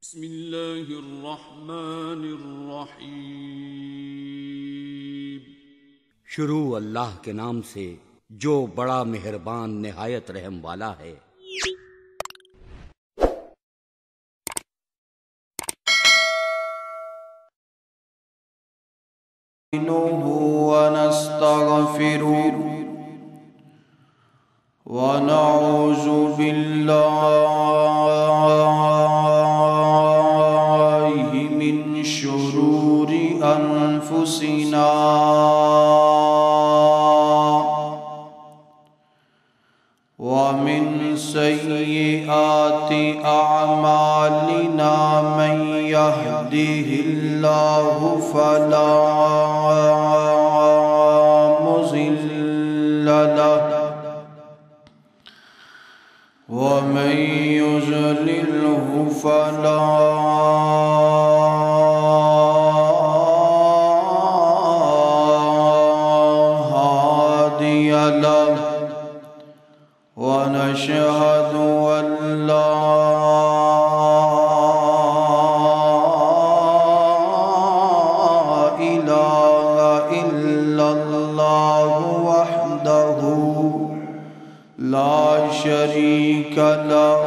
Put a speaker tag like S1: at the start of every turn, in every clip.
S1: بسم اللہ الرحمن الرحیم۔
S2: شروع اللہ کے نام سے جو بڑا مہربان نہایت رحم والا ہے۔
S3: ونستغفره ونعوذ بالله من شرور أنفسنا ومن سيئات أعمالنا من يهده الله فلا مضل له ومن يضلله فلا هادي له ونشهد أن لا إله إلا الله وحده لا شريك له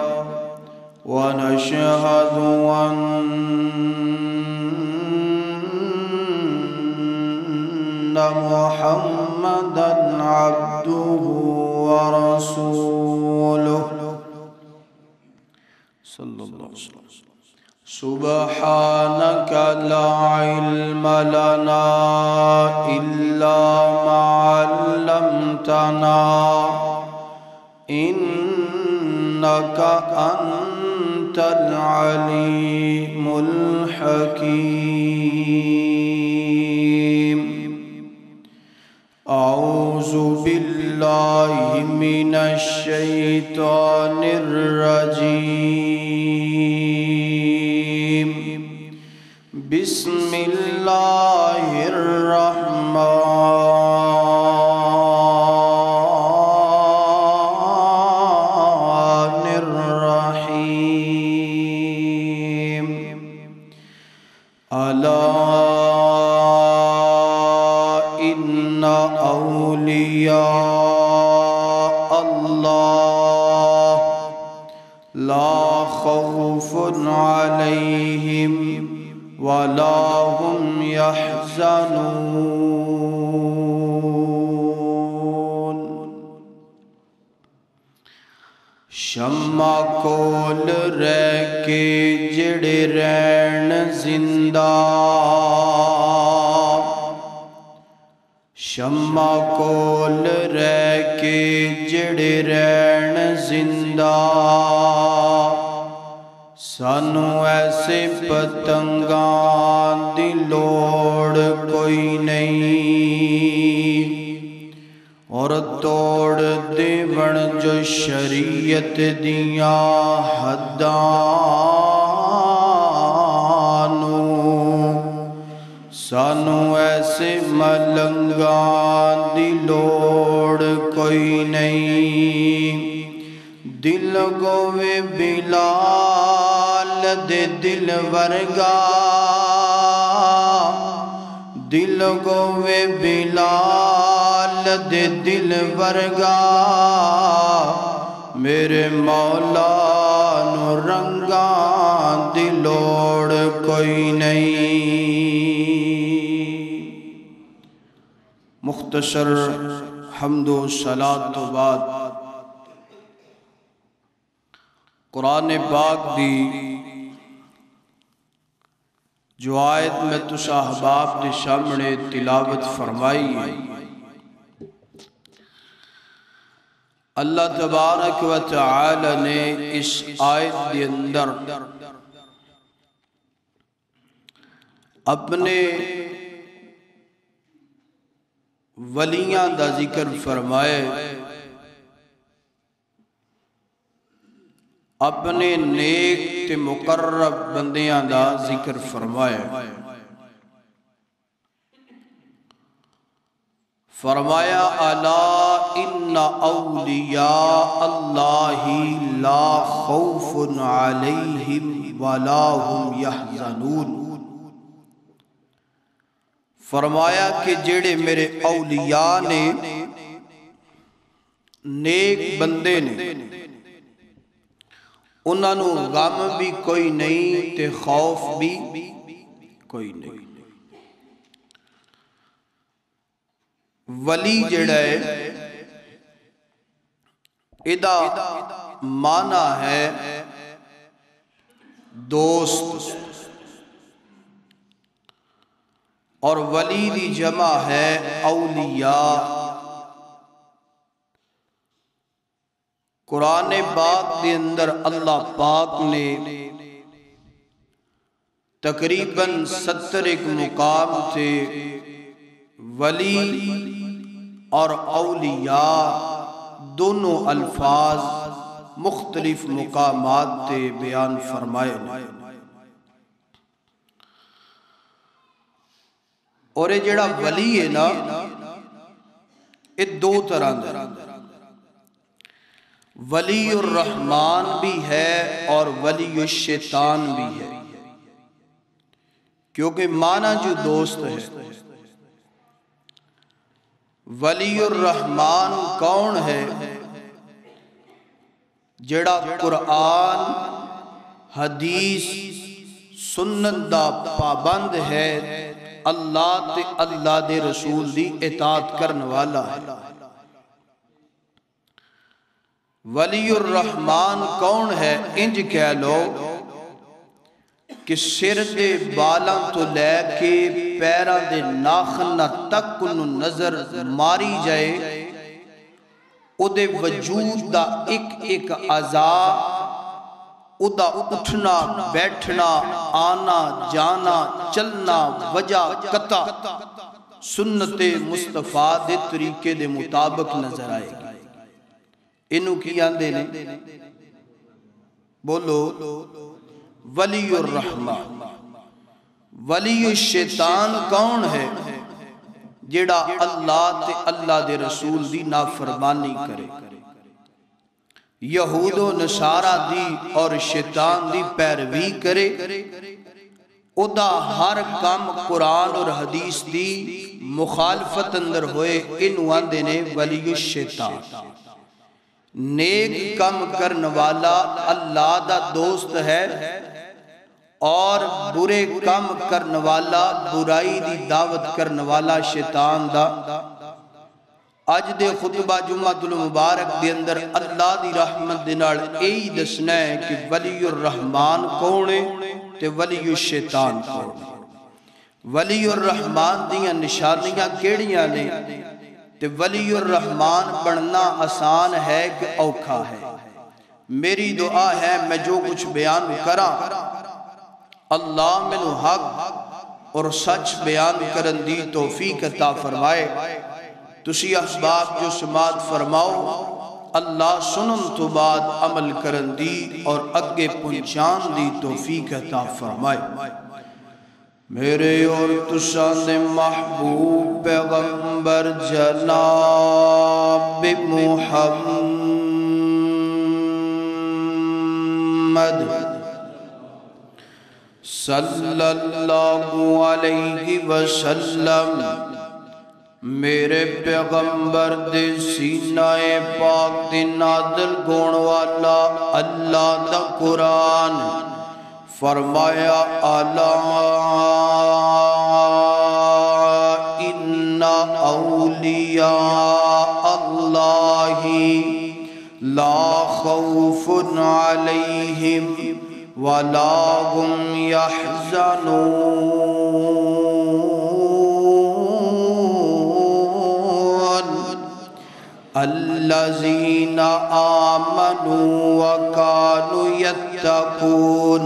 S3: ونشهد أن محمدًا عبده ورسوله صلى الله عليه وسلم۔ سبحانك لا علم لنا إلا ما علمتنا إنك أنت العليم الحكيم۔ أعوذ بالله من الشيطان الرجيم۔ بسم الله الرحمن الرحيم۔ ألا إن أولياء الله لا خوف عليهم ولا هم يحزنون۔ شمع کول رہ کے جڑے رہن زندہ، شمع کول رہ کے جڑے رہن زندہ، سانو ایسے پتنگاں دی لوڑ کوئی نہیں، اور توڑ دیون جو شریعت دیاں حدانو، سانو ایسے ملنگاں دی لوڑ کوئی نہیں۔ دل گوے بلال دے دل ورگا، دل گوے بلال دے دل ورگا، میرے مولا نو رنگاں دی لوڑ کوئی نہیں۔ مختصر حمد و صلاۃ تو بعد قرآن پاک دی جو آیت میں تسا احباب دے سامنے تلاوت فرمائی ہے، اللہ تبارک و تعالی نے اس آیت دے اندر اپنے ولیاں دا ذکر فرمائے، اپنے نیک تے مقرب بندیاں دا ذکر فرمائے۔ فرمایا الا ان اولیاء اللہ لا خوف علیہم ولا هم یحزنون، فرمایا کہ جڑے میرے اولیاء نے، نیک بندے نے، انہاں نو غم بھی کوئی نہیں تے خوف بھی کوئی نہیں۔ ولی جڑا ہے ادا معنی ہے دوست، اور ولی دی جمع ہے اولیاء۔ قرآن پاک دے اندر اللہ پاک نے تقریباً 70 مقام تھے ولی اور اولیاء دونوں الفاظ مختلف مقامات تے بیان فرمائے، اور یہ جڑا ولی ہے نا یہ دو طرح دا، ولی الرحمن بھی ہے اور ولی الشیطان بھی ہے، کیونکہ معنی جو دوست ہے۔ ولی الرحمن کون ہے؟ جڑا قرآن حدیث سنت دا پابند ہے، اللہ تے اللہ دے رسول دی اطاعت کرنے والا ہے۔ ولی الرحمن کون ہے؟ انج کہہ لو کہ سر دے بالاں تو لے کے پیراں دے ناخناں تک انہوں نظر ماری جائے، او دے وجود دا ایک ایک اعضاء، او دا اٹھنا بیٹھنا آنا جانا چلنا وجہ قطع سنت مصطفیٰ دے طریقے دے مطابق نظر آئے گی۔ انہوں کی آندے نے بولو ولی الرحمن۔ ولی الشیطان کون ہے؟ جڑا اللہ تے اللہ دے رسول دی نافرمانی کرے، یہود و نصارہ دی اور شیطان دی پیروی کرے، او دا ہر کام قرآن اور حدیث دی مخالفت اندر ہوئے، انہوں آندے نے ولی الشیطان۔ نیک کم کرنے والا اللہ دا دوست ہے، اور برے کام کرنے والا برائی دی دعوت کرنے والا شیطان دا۔ اج دے خطبہ جمعۃ المبارک دے اندر اللہ دی رحمت دے نال یہی دسنا ہے کہ ولی الرحمن کون ہے تے ولی الشیطان کون ہے۔ ولی الرحمن دیاں نشانیاں کیڑیاں نے تے ولی الرحمن بننا آسان ہے کہ اوکھا ہے؟ میری دعا ہے میں جو کچھ بیان کراں اللہ منو حق اور سچ بیان کرن دی توفیق عطا فرمائے۔ تسی اسباب جو سماعت فرماؤ، اللہ سنن تو بعد عمل کرن دی اور اگے پہنچان دی توفیق عطا فرمائے۔ میرے اور تساں دے محبوب پیغمبر جناب محمد صلی اللہ علیہ وسلم، میرے پیغمبر دے سینہ پاک دے نازل گون والا اللہ دا قرآن فرمایا الا ان اولیاء اللہ لا خوف علیہم ولا هم يحزنون الذين آمنوا وكانوا يتقون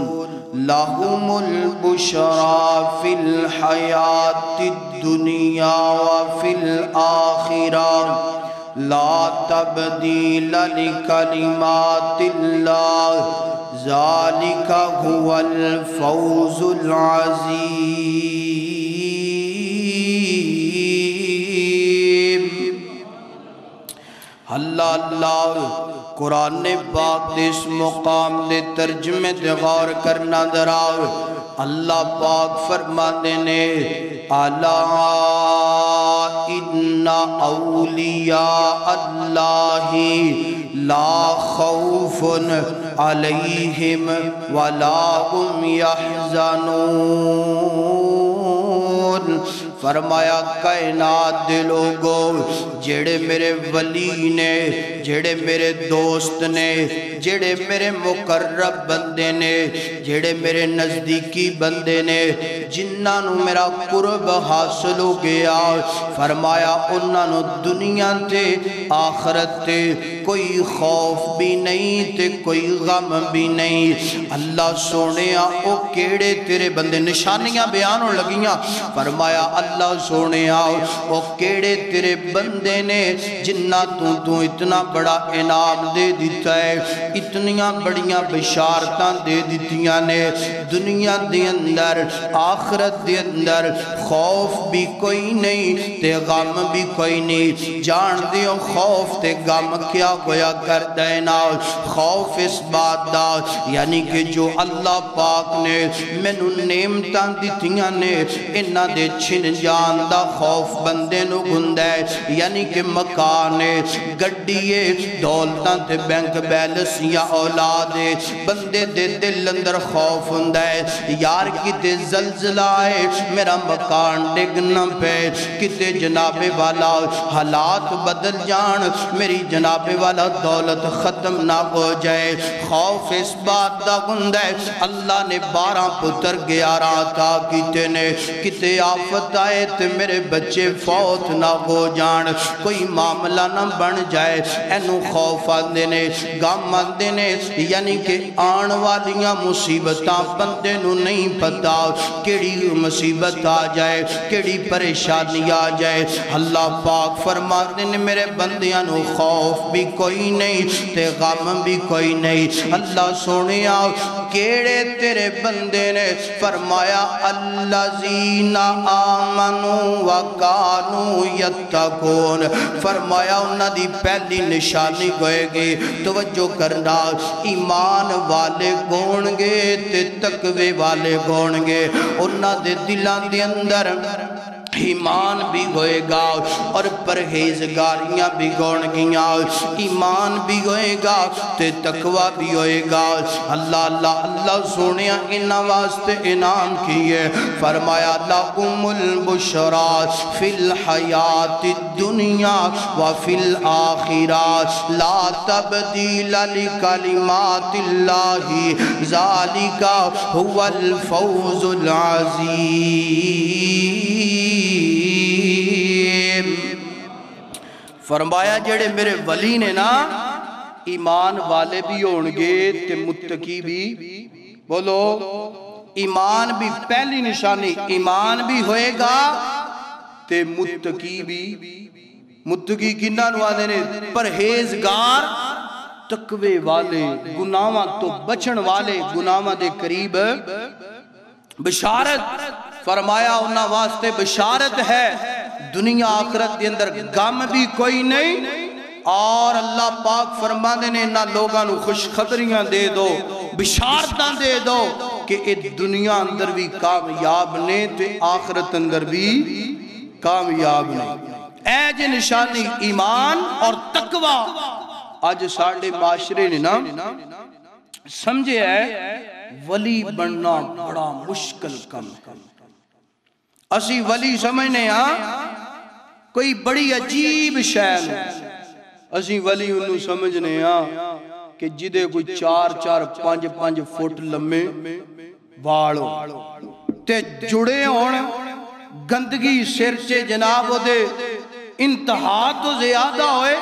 S3: لهم البشرى في الحياة الدنيا وفي الآخرة لا تبديل لكلمات الله ذلك هو الفوز العظيم۔ اللہ اللہ قرآن پاک دے اس مقام دے ترجمے دے غور کرنا دراؤ اللہ پاک فرماتے نے الا ان اولیاء اللہ لا خوف علیہم ولا هم یحزنون فرمایا کائنات دے لوگوں جڑے میرے ولی نے جڑے میرے دوست نے جڑے میرے مقرب بندے نے جڑے میرے نزدیکی بندے نے جنہاں نو میرا قرب حاصل ہو گیا فرمایا انہاں نو دنیا تے آخرت تے کوئی خوف بھی نہیں تے کوئی غم بھی نہیں اللہ سونیا او کیڑے تیرے بندے نشانیاں بیانوں لگیاں فرمایا اللہ سونیا او کیڑے تیرے بندے نے جنہ تو اتنا بڑا انعام دے دیتا ہے اتنیاں بڑیاں بشارتاں دے دیتیاں نے دنیا دے اندر آخرت دے اندر خوف بھی کوئی نہیں تے غم بھی کوئی نہیں جان دیو خوف تے غم کیا گویا کر دینا خوف اس بات دا یعنی کہ جو اللہ پاک نے مینوں نعمتاں دتیاں نے انہاں دے چھن جان دا خوف بندے نو گھندا ہے یعنی کہ مکان گڈیے دولتاں تے بینک بیلنس یا اولاد بندے دے دل اندر خوف ہوندا ہے یار کتے زلزلہ ہے میرا مکان ڈگنا پہ کتے جناب والا حالات بدل جان میری جناب والا دولت ختم نہ ہو جائے خوف اس بات دا ہوندا ہے اللہ نے 12 پتر 11 عطا کیتے نے کتے آفت آئے تے میرے بچے فوت نہ ہو جان کوئی معاملہ نہ بن جائے اینو خوف آندے نے غم آندے نے یعنی کہ آن والیاں مصیبتاں بندے نو نہیں پتا کیڑی مصیبت آ جائے کیڑی پریشانی آ جائے اللہ پاک فرماتے نے میرے بندیاں نو خوف بھی کوئی نہیں تے غم بھی کوئی نہیں اللہ سونیا کیڑے تیرے بندے نے فرمایا الذین آمنوا وکانوا یتقون فرمایا انہاں دی پہلی نشانی ہوئے گی توجہ کرنا ایمان والے گون گے تے تقوی والے گون گے انہاں دے دلان دے اندر ایمان بھی ہوئے گا اور پرہیزگاریاں بھی گون گیاں ایمان بھی ہوئے گا تے تقوی بھی ہوئے گا اللہ اللہ اللہ سونیا انہاں واسطے انعام کیے فرمایا لَكُمُ الْبُشْرَى فِي الْحَيَاةِ الدُّنْيَا وَفِي الْآخِرَةِ لَا تَبْدِيلَ لِكَلِمَاتِ اللَّهِ ذَلِكَ هُوَ الْفَوْزُ الْعَظِيمُ فرمایا جڑے میرے ولی نے نا ایمان والے بھی ہونگے تے متقی بھی بولو ایمان بھی پہلی نشانی ایمان بھی ہوئے گا تے متقی بھی متقی کنہ نوادے نے پرہیزگار تقوی والے گناہاں تو بچن والے گناہاں دے قریب بشارت فرمایا انہاں واسطے بشارت ہے دنیا آخرت دے اندر غم بھی کوئی نہیں اور اللہ پاک فرمانے نے انہاں لوگاں نو خوشخبریاں دے دو بشارتاں دے دو کہ اس دنیا اندر بھی کامیاب نے تے آخرت اندر بھی کامیاب نے اے جے نشانی ایمان اور تقوی آج ساڑھے معاشرے نے نا سمجھے ہے ولی بننا بڑا مشکل کم اسی ولی سمجھنے ہاں کوئی بڑی عجیب شہر اسی ولی انہوں سمجھنے ہاں کہ جدے کوئی 4-4-5-5 فٹ لمے والو تے جڑے ہون گندگی سرچے جناب دے انتہا تو زیادہ ہوئے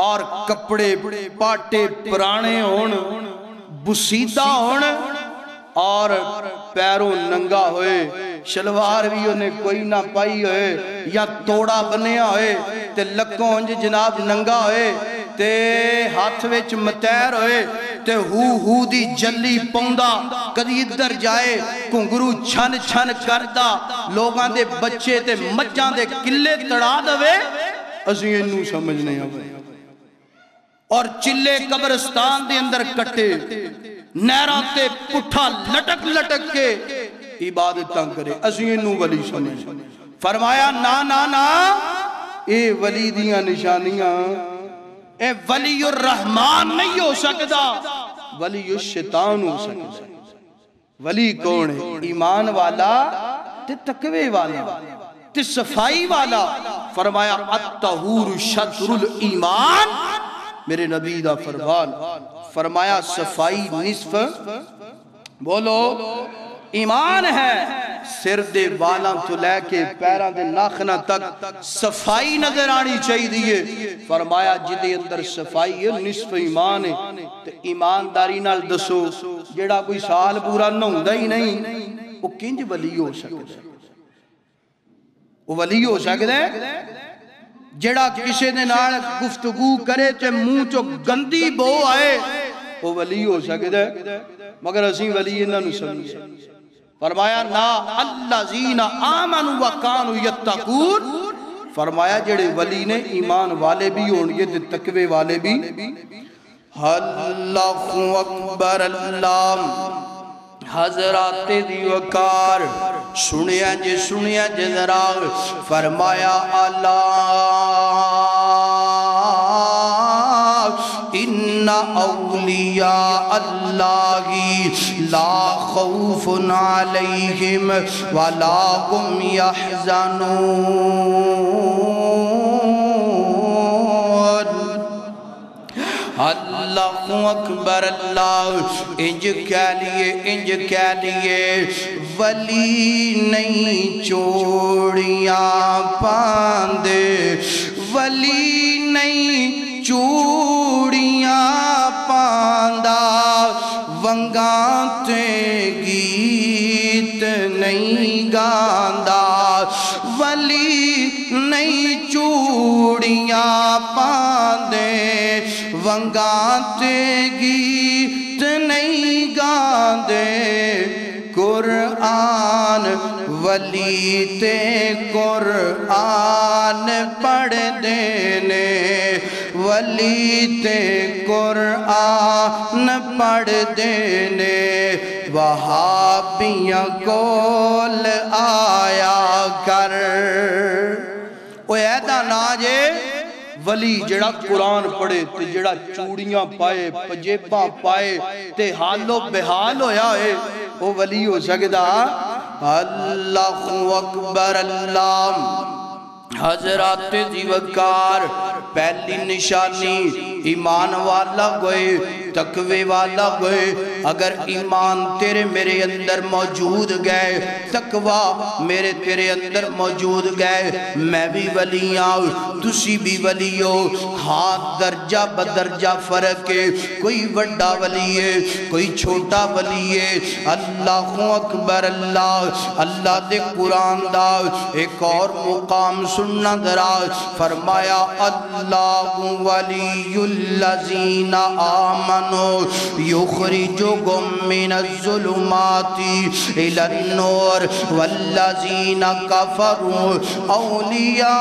S3: اور کپڑے پاٹے پرانے ہون بسیدہ ہون اور پیروں ننگا ہوئے شلوار بھی انہیں کوئی نہ پائی ہوئے یا توڑا بنیا ہوئے تے لکوں انج جناب ننگا ہوئے تے ہاتھ وچ متیر ہوئے تے ہو دی جلی پوندا کدی ادھر جائے کنگرو چھن چھن کردا لوگاں دے بچے تے مجھاں دے کلے تڑا دوے اسی انہوں سمجھنے آئے اور چلے قبرستان دے اندر کٹے نہراں تے پٹھا لٹک لٹک کے عبادتاں کرے اسی انہوں ولی سمجھ فرمایا نا نا نا اے ولی دیاں نشانیاں اے ولی الرحمن نہیں ہو سکتا ولی الشیطان ہو سکتا ولی کون ہے ایمان والا تے تقوی والا تے صفائی والا فرمایا الطہور شطر الایمان میرے نبی دا فرمان فرمایا صفائی نصف بولو ایمان ہے سر دے والاں تو لے کے پیران دے ناخنہ تک صفائی نظر آنی چاہی دیئے فرمایا جدے اندر صفائی ہے نصف ایمان ہے تو ایمانداری نال دسو جیڑا کوئی سال پورا نہ ہوندہ ہی نہیں وہ کنج ولی ہو سکتا ہے وہ ولی ہو سکتا ہے جیڑا کسی نے نال گفتگو کرے تے منہ چو گندی بو آئے وہ ولی ہو سکتا ہے مگر اسی ولی انہاں نو سمجھے فرمایا نا الذین آمنوا وکانوا یتقون فرمایا جڑے ولی نے ایمان والے بھی ہونگے تے تقوی والے بھی اللہ اکبر اللہ حضرات دی وقار سنیا جے ذرا فرمایا اللہ ان اولیاء اللہ لا خوف علیہم ولا هم یحزنون اللہ اکبر اللہ انج کہہ لیے ولی نہیں چوڑیاں پاندے ولی نہیں چوڑیاں پاندہ ونگاں تے گیت نہیں گاندہ ولی نہیں چوڑیاں پاندے ونگاتے گیت نہیں گاندے قرآن ولی تے قرآن پڑھ دینے ولی تے قرآن پڑھ دینے وہابیاں کول آیا کر اوہ ایدہ ناجے ولی جڑا قرآن پڑھے تے جڑا چوڑیاں پائے پجیباں پائے تے حالو بحال ہویا ہے وہ ولی ہو سکتا اللہ اکبر اللہ حضرات دی وقار پہلی نشانی ایمان والا گوئے تقوی والا گوئے اگر ایمان تیرے میرے اندر موجود گئے تقوی میرے تیرے اندر موجود گئے میں بھی ولی آؤں تسی بھی ولی ہو ہاں درجہ بدرجہ فرق ہے کوئی وڈا ولی ہے کوئی چھوٹا ولی ہے اللہ اکبر اللہ اللہ دے قرآن دا ایک اور مقام سننا دراز فرمایا اللہ ولی الذین آمنوا یخرجکم من الظلمات الی النور والذین کفروا اولیاءهم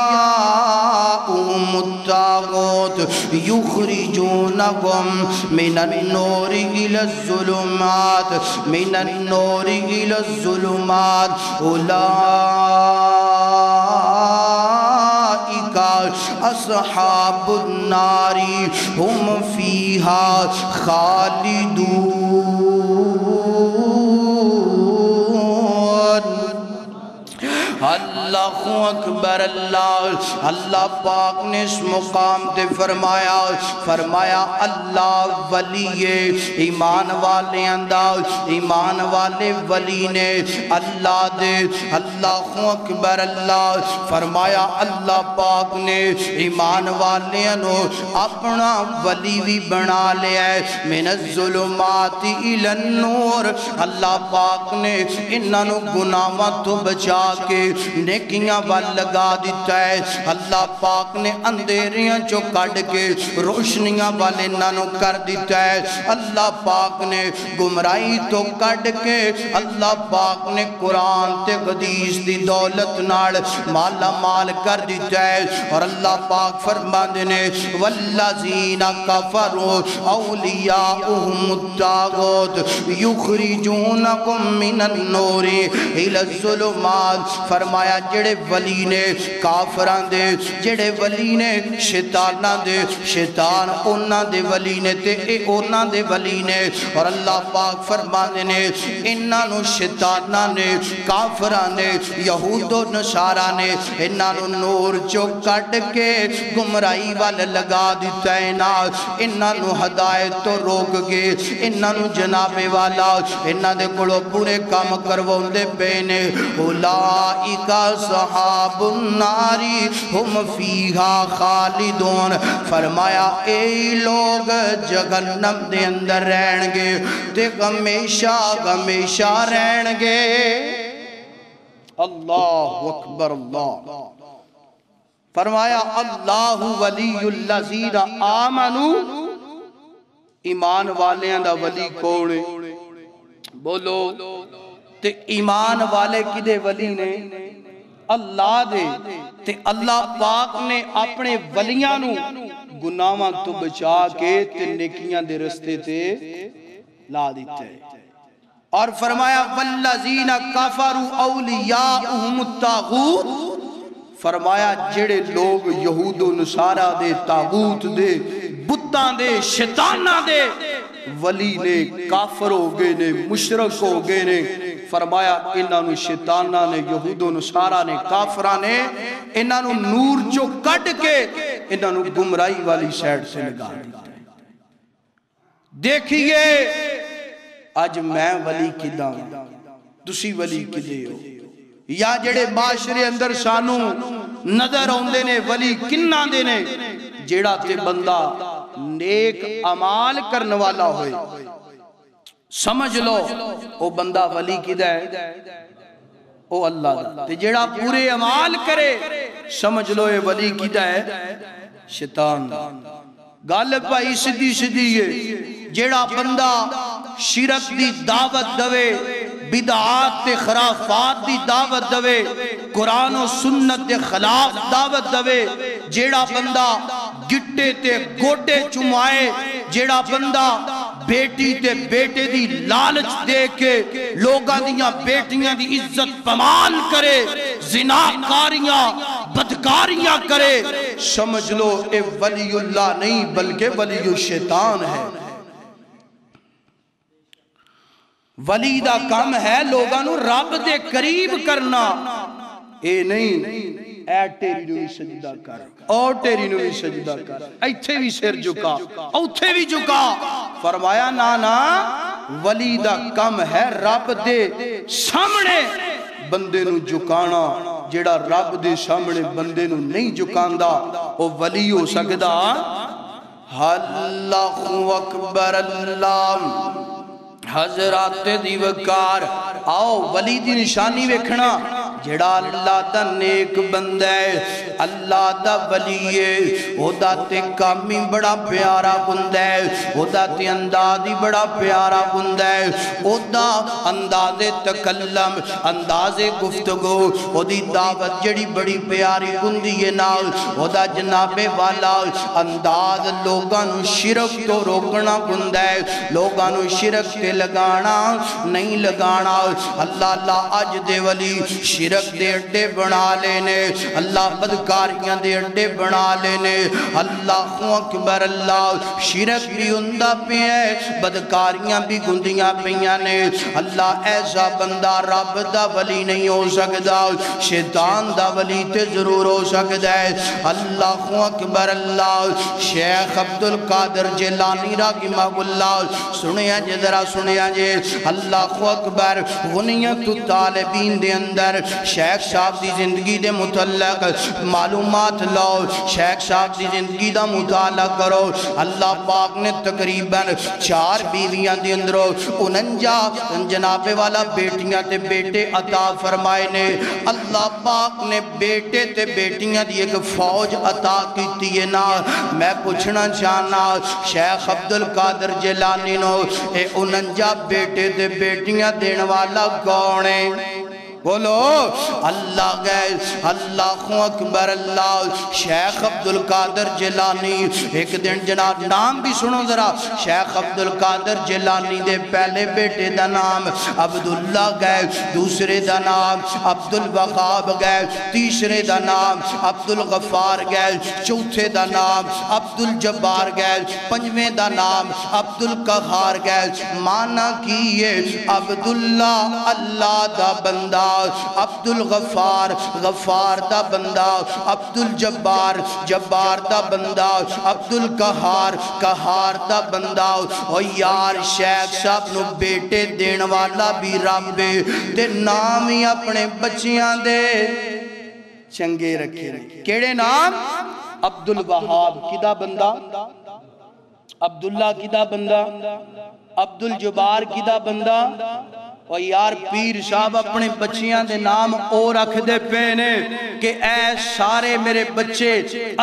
S3: الطاغوت یخرجونکم من النور الی الظلمات من النور الی الظلمات اصحاب النار ہم فیہا خالدون اللہ اکبر اللہ اللہ پاک نے اس مقام تے فرمایا اللہ ولی ایمان والے انداز ایمان والے ولی نے اللہ دے اللہ اکبر اللہ فرمایا اللہ پاک نے ایمان والے انو اپنا ولی بھی بنا لیا ہے من الظلمات الی النور اللہ پاک نے انہوں گناہوں تو بچا کے نیکیاں وال لگا دیتا ہے اللہ پاک نے اندھیریاں چو کڈ کے روشنیاں والے انہاں کر دیتا ہے اللہ پاک نے گمراہی تو کڈ کے اللہ پاک نے قرآن تے حدیث دی دولت نال مالا مال کر دیتا ہے اور اللہ پاک فرماندے نے والذین کفروا اولیاؤہم الطاغوت یخرجونکم من النور الی الظلمات فرمایا جڑے ولی نے کافران دے جڑے ولی نے شیطاناں دے شیطان اونا دے ولی نے تے اے اونا دے ولی نے اور اللہ پاک فرماندے نے انہاں شیطاناں نے کافراں نے یہود و نصارا نے انہاں نور چو کٹ کے گمراہی وال لگا دیتا ہے نا انہاں ہدایت تو روک کے انہاں جناب والا انہاں دے کولوں پورے کام کرواوندے پے نے اولئک اصحاب النار ہم فیہا خالدون فرمایا اے لوگ جہنم دے اندر رہن گے تے ہمیشہ ہمیشہ رہن گے اللہ اکبر اللہ فرمایا اللہ ولی الذین آمنوا ایمان والیاں دا ولی کون ہے بولو تے ایمان والے کدے ولی نے اللہ دے تے اللہ پاک نے اپنے ولیاں نو گناہاں تو بچا کے تے نیکیاں دے رستے تے لا دیتے ہیں اور فرمایا والذین کفروا اولیاؤہم الطاغوت فرمایا جڑے لوگ یہود و نصارہ دے تاغوت دے بتاں دے شیطانہ دے ولی نے کافر ہو گئے نے مشرک ہو گئے نے فرمایا انہاں شیطانہ نے یہود و نصارہ نے کافرہ نے انہاں نور جو کٹ کے انہاں گمراہی والی سائٹ سے لگا دیتا ہے دیکھئے آج میں ولی کداں تسی ولی کدے ہو یا جڑے معاشرے اندر سانو نظر ہوندے نے ولی کنہ دے نے جیڑا تے بندہ نیک عمال کرنے والا ہوئے سمجھ لو او بندہ ولی کدہ ہے او اللہ دا تے جیڑا پورے عمال کرے سمجھ لو اے ولی کدہ ہے شیطان دا غالب بھائی سدھی سدھی ہے جیڑا بندہ شرک دی دعوت دوے بدعات تے خرافات دی دعوت دوے قرآن و سنت دے خلاف دعوت دوے جیڑا بندہ گٹے تے گوٹے چمائے جیڑا بندہ بیٹی تے بیٹے دی لالچ دے کے لوگاں دیاں بیٹیاں دی عزت پمان کرے زناکاریاں بدکاریاں کرے سمجھ لو اے ولی اللہ نہیں بلکہ ولی الشیطان ہے ولی دا کام ہے لوگاں نو رب دے قریب کرنا اے نہیں اے تیری نو بھی سجدہ کر اور تیری نو بھی سجدہ کر ایتھے بھی سر جھکا اوتھے بھی جھکا فرمایا نا ولی دا کام ہے رب دے سامنے بندے نو جھکانا جیڑا رب دے سامنے بندے نو نہیں جھکاندا او ولی ہو سکدا اللہ اکبر اللہ حضرات دیوکار آؤ ولی دی نشانی ویکھنا جڑا اللہ دا نیک بندہ ہے اللہ دا ولی ہے او دا تے کامی بڑا پیارا بندہ ہے او دا تے اندازی بڑا پیارا بندہ ہے او دا انداز تکلم انداز گفتگو او دی دعوت جڑی بڑی پیاری بندی ہے نال او دا جناب والا انداز لوگاں نو شرک تو روکنا بندہ ہے لوگاں نو شرک تے لگانا نہیں لگانا اللہ اج دے ولی شرک دے اڈے بنا لینے اللہ بدکاریاں دے اڈے بنا لینے اللہ اکبر اللہ شرک بھی اندہ پہ ہے بدکاریاں بھی گندیاں پیاں نے اللہ ایسا بندہ رب دا ولی نہیں ہو سکتا شیطان دا ولی تے ضرور ہو سکتا ہے اللہ اکبر اللہ شیخ عبدالقادر جیلانی رحمہ اللہ سنیا جے ذرا سنیا جے اللہ اکبر غنیت الطالبین دے اندر شیخ صاحب دی زندگی دے متعلق معلومات لو، شیخ صاحب دی زندگی دا مطالعہ کرو۔ اللہ پاک نے تقریباً 4 بیویاں دے اندروں 49 جناب والا بیٹیاں تے بیٹے عطا فرمائے نے۔ اللہ پاک نے بیٹے تے بیٹیاں دی ایک فوج عطا کیتی ہے نا۔ میں پوچھنا چاہنا شیخ عبدالقادر جیلانی نو اے 49 بیٹے تے بیٹیاں دین والا کون ہے؟ بولو اللہ گئے، اللہ اکبر اللہ۔ شیخ عبدالقادر جیلانی ایک دن جناب نام بھی سنو ذرا، شیخ عبدالقادر جیلانی دے پہلے بیٹے دا نام عبداللہ گئے، دوسرے دا نام عبدالوہاب گئے، تیسرے دا نام عبدالغفار گئے، چوتھے دا نام عبدالجبار گئے، پنجویں دا نام عبدالقہار گئے۔ مانا کیے عبداللہ اللہ دا بندہ، عبدالغفار غفار دا بندہ، عبدالجبار جبار دا بندہ، عبدالقہار قہار دا بندہ۔ او یار شیخ صاحب نو بیٹے دین والا بھی رب تے نام ہی اپنے بچیاں دے چنگے رکھے رکھے۔ کیڑے نام؟ عبدالوہاب کدا بندہ، عبداللہ کدا بندہ، عبدالجبار کدا بندہ۔ اور یار پیر صاحب اپنے بچیاں دے نام او رکھ دے پینے کہ اے سارے میرے بچے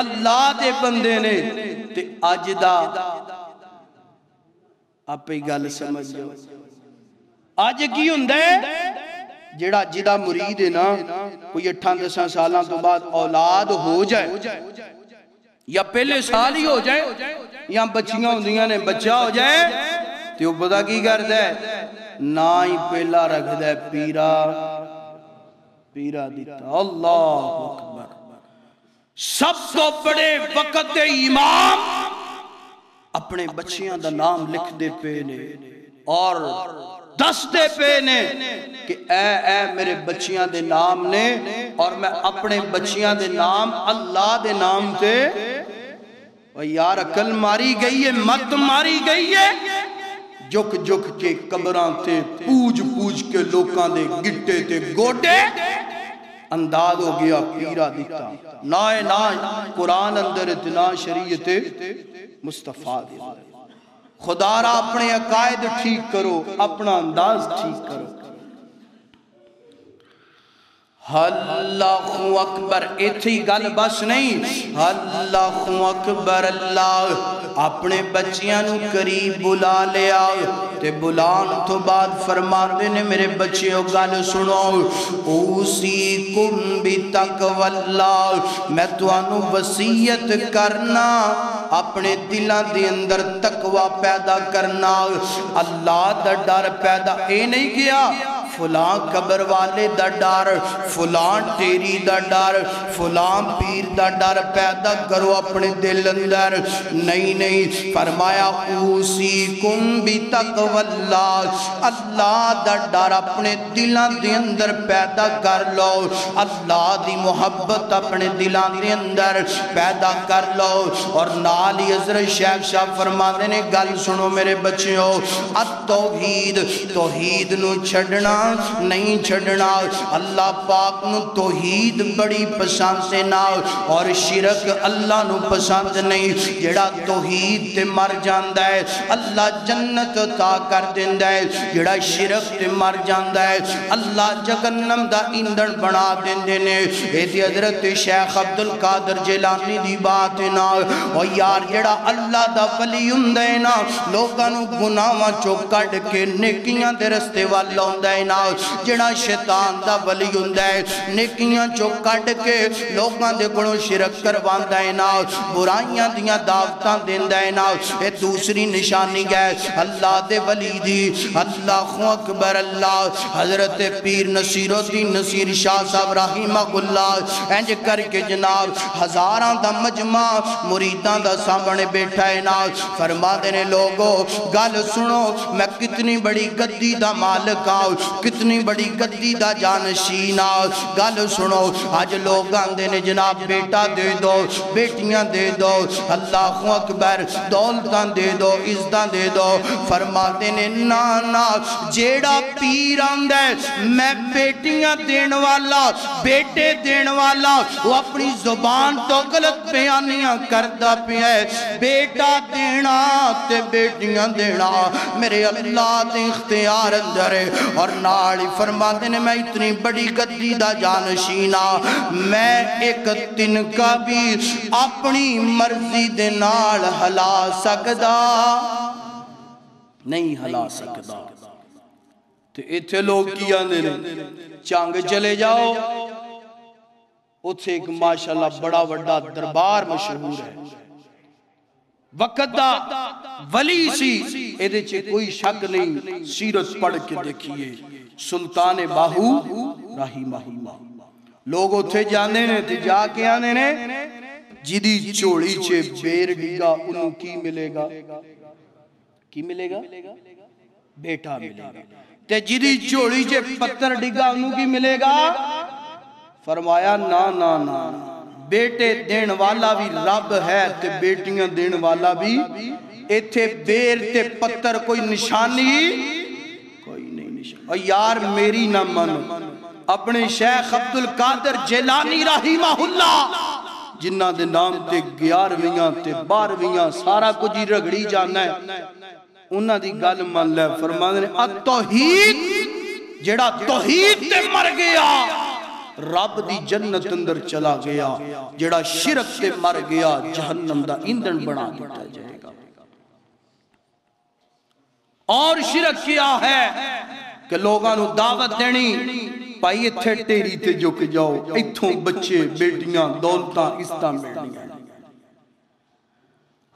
S3: اللہ دے بندے نے۔ تے آج دا آپ ہی گل سمجھ جاؤ، آج کی ہوندے جڑا جدہ مرید ہے نا کوئی 8-10 سالاں تو بعد اولاد ہو جائے یا پہلے سال ہی ہو جائے یا بچیاں ہوندیاں نے بچہ ہو جائے تو وہ پتہ کی کر دے نا ہی پہلا رکھ دے پیرا پیرا دیتا۔ اللہ اکبر۔ سب تو بڑے وقت امام اپنے بچیاں دا نام لکھ دے پینے اور دس دے پینے کہ اے میرے بچیاں دے نام نے اور میں اپنے بچیاں دے نام اللہ دے نام تے۔ اور یار عقل ماری گئی ہے، مت ماری گئی ہے، جک جک کے قبراں تے پوج پوج کے لوکاں دے گٹے تے گوٹے انداز ہو گیا پیرا دیتا۔ نائے قرآن اندر اتنا شریعت مصطفیٰ دے خدا را اپنے عقائد ٹھیک کرو، اپنا انداز ٹھیک کرو۔ اللہ اکبر ایتھی گل بس نہیں، اللہ اکبر اللہ اپنے بچیاں نو قریب بلا لیا تے بلان تو بعد فرماتے نے میرے بچیوں گل سنو، اوصیکم بتقوی اللہ، میں توانو وصیت کرنا اپنے دلان دے اندر تقوی پیدا کرنا، اللہ دا ڈر پیدا اے نہیں کیا فلان قبر والے دا ڈر، فلان تیری دا ڈر، فلان پیر دا ڈر پیدا کرو اپنے دل اندر، نہیں فرمایا اوصیکم بتقوی اللہ، اللہ دا ڈر اپنے دلان دے اندر پیدا کر لو، اللہ دی محبت اپنے دلان دے اندر پیدا کر لو۔ اور نالی حضرت شیخ صاحب فرماتے نے گل سنو میرے بچیوں، التوحید توحید نو چھڑنا نہیں چھڑنا، اللہ پاک نو توحید بڑی پسند سے نہ اور شرک اللہ نو پسند نہیں۔ جڑا توحید تے مر جاندہ ہے اللہ جنت عطا کر دیندہ ہے، جڑا شرک تے مر جاندہ ہے اللہ جہنم دا ایندھن بنا دیندے نے۔ ایتی حضرت شیخ عبدالقادر جیلانی دی بات نا، اور یار جڑا اللہ دا ولی ہوندے نا لوگاں نو گناہاں چوں کڈ کے نیکیاں دے رستے وال لاؤندے نا، جڑا شیطان دا ولی ہوندہ ہے نیکیاں چو کڈ کے لوگاں دے گنوں شرک کرواندہ ہے نا، برائیاں دیاں دعوتاں دیندہ ہے نا۔ اے دوسری نشانی گئے اللہ دے ولی دی، اللہ اکبر اللہ۔ حضرت پیر نصیر الدین نصیر شاہ صاحب رحمہ اللہ انج کر کے جناب ہزاراں دا مجمع مریداں دا سامنے بیٹھا ہے نا، فرما دینے لوگو گل سنو میں کتنی بڑی گدی دا مالک آؤ، کتنی بڑی گدی دا جانشین گل سنو آج لوگ آندے نے جناب بیٹا دے دو بیٹیاں دے دو اللہ اکبر دولتاں دے دو عزتاں دے دو فرماتے نے نانا جیڑا پیر آندے میں بیٹیاں دین والا بیٹے دین والا وہ اپنی زبان تو غلط بیانیاں کردہ پہ ہے بیٹا دینا تے بیٹیاں دینا میرے اللہ دے اختیار اندر ہے اور ناڑی فرماتے نے میں اتنی بڑی گدی دا جانشینہ میں ایک تنکا بھی اپنی مرضی دے نال ہلا سکدا نہیں ہلا سکدا تے ایتھے لوگ کیا نے چانگ چلے جاؤ اتھے ایک ماشاءاللہ بڑا وڈا دربار مشہور ہے وقت دا ولی سی ایدے چھے کوئی شک نہیں سیرت پڑھ کے دیکھئے سلطان باہو رحمہ اللہ لوگ اتھے جانے نے تھے جا کے آنے نے جدی چوڑی چھے بیر ڈگا انہوں کی ملے گا کی ملے گا بیٹا ملے گا تے جدی چوڑی چھے پتر ڈگا انہوں کی ملے گا فرمایا نا نا نا بیٹے دین والا بھی رب ہے تے بیٹیاں دین والا بھی ایتھے بیر تے پتر کوئی نشانی کوئی نہیں نشانی اور یار میری نہ من اپنے شیخ عبدالقادر جیلانی رحمہ اللہ جنہ دے نام تے 11ویں تے 12ویں سارا کچھ ہی رگڑی جانا ہے انہاں دی گل مان لے فرمانے نے التوحید جڑا توحید تے مر گیا رب دی جنت اندر چلا گیا جڑا شرک تے مر گیا جہنم دا ایندھن بنا دیتا جائے گا اور شرک کیا ہے کہ لوگاں نو دعوت دینی پائیے تھے تیری تے جو کہ جاؤ ایتھوں بچے بیٹیاں دولتاں استاں ملنیاں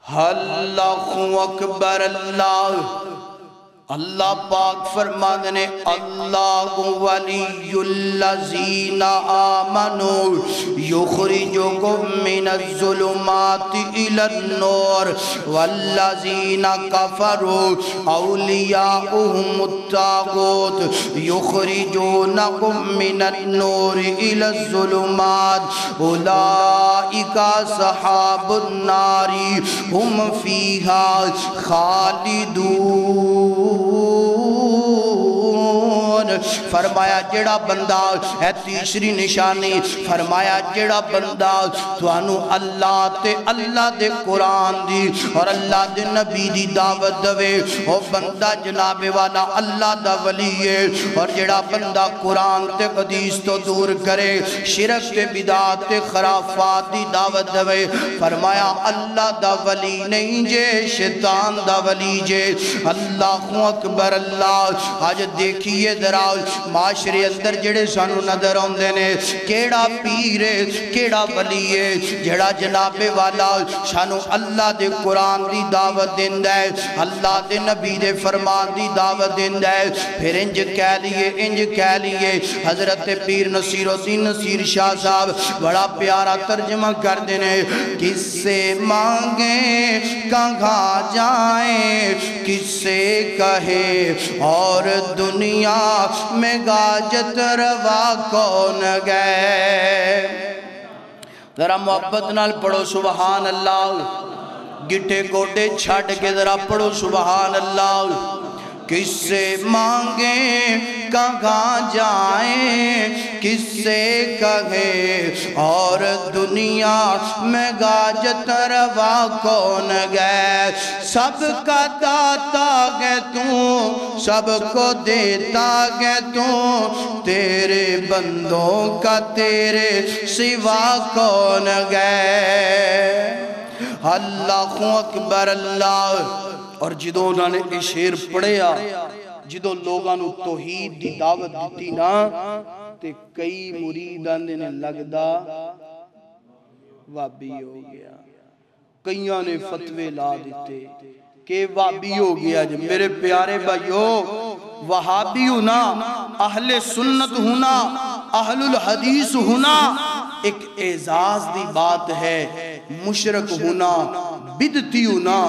S3: اللہ اکبر اللہ اللہ پاک فرمانے نے اللہ ولی الذین آمنوا یخرجکم من الظلمات الی النور والذین کفروا اولیاؤہم الطاغوت یخرجونکم من النور الی الظلمات اولئک اصحاب النار ہم فیہا خالدون فرمایا جڑا بندہ ہے تیسری نشانی فرمایا جڑا بندہ توانو اللہ تے اللہ دے قرآن دی اور اللہ دے نبی دی دعوت دوے وہ بندہ جناب والا اللہ دا ولی ہے اور جڑا بندہ قرآن تے حدیث تو دور کرے شرک تے بدعات تے خرافات دی دعوت دوے فرمایا اللہ دا ولی نہیں جے شیطان دا ولی جے اللہ اکبر اللہ آج دیکھئے ذرا معاشرے اندر جڑے سانو نظر آندے نے کیڑا پیر ہے کیڑا ولی ہے جڑا جناب والا سانو اللہ دے قرآن دی دعوت دیندا ہے اللہ دے نبی دے فرمان دی دعوت دیندا ہے پھر انج کہہ لیے حضرت پیر نصیر الدین نصیر شاہ صاحب بڑا پیارا ترجمہ کر دینے کس سے مانگیں کہاں جائیں کس سے کہے اور دنیا میں گاجت روا کون گئے ذرا محبت نال پڑھو سبحان اللہ گٹے گوٹے چھاڑ کے ذرا پڑھو سبحان اللہ کس سے مانگیں کہاں جائیں کس سے کہے اور دنیا میں گاجت روا کون گئے سب کا داتا گے تو سب کو دیتا گے تو تیرے بندوں کا تیرے سوا کون گئے اللہ اکبر اللہ اور جدو انہوں نے یہ شیر پڑھیا جدو لوگاں نو توحید دی دعوت دیتی نا تے کئی مریدان نے لگدا وابی ہو گیا کئیاں نے فتوے لا دیتے کہ وابی ہو گیا جو میرے پیارے بھائیو وہابی ہونا اہل سنت ہونا اہل الحدیث ہونا ایک اعزاز دی بات ہے مشرک ہونا بدتی ہونا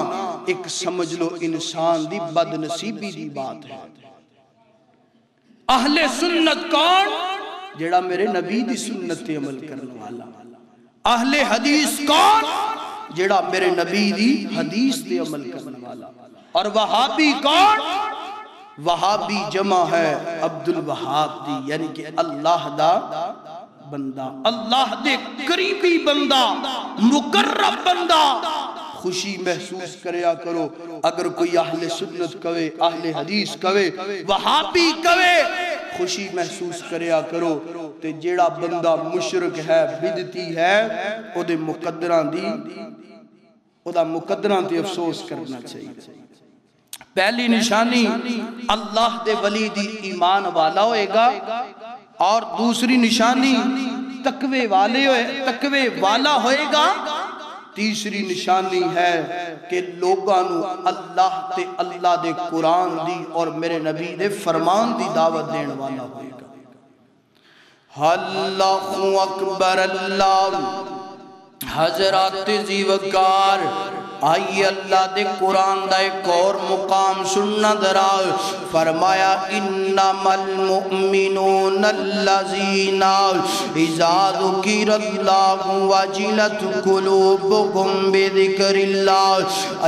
S3: ایک سمجھ لو انسان دی بد نصیبی دی بات ہے اہل سنت کون؟ جڑا میرے نبی دی سنت تے عمل کرنے والا۔ اہل حدیث کون؟ جڑا میرے نبی دی حدیث تے عمل کرنے والا۔ اور وہابی کون؟ وہابی جمع ہے عبد الوہاب دی، یعنی کہ اللہ دا بندہ، اللہ دے قریبی بندہ، مقرب بندہ۔ خوشی محسوس کریا کرو اگر کوئی اہل سنت کوے، اہل حدیث کوے، وہابی کوے، خوشی محسوس کریا کرو۔ تے جیڑا بندہ مشرک ہے، بدعتی ہے، او دے مقدران دی، او دا مقدران تے افسوس کرنا چاہیے۔ پہلی نشانی اللہ دے ولی دی ایمان والا ہوئے گا، اور دوسری نشانی تقوی والا ہوئے گا۔ تیسری نشانی ہے کہ لوگاں نو اللہ تے اللہ دے قرآن دی اور میرے نبی دے فرمان دی دعوت دین والا ہوئے گا۔ اللہ اکبر اللہ۔ حضرات زیوکار، آئیے اللہ دے قرآن دا ایک اور مقام سننا درا۔ فرمایا انما المؤمنون الذین اذا ذکر اللہ وجلت قلوبهم بذکر اللہ۔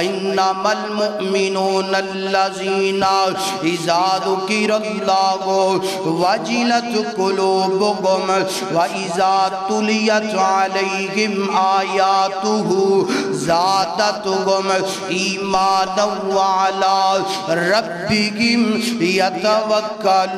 S3: انما المؤمنون الذین اذا ذکر اللہ وجلت قلوبهم واذا تلیت علیہم آیاتہ زادت ایمانا وعلی ربکم یتوکلون۔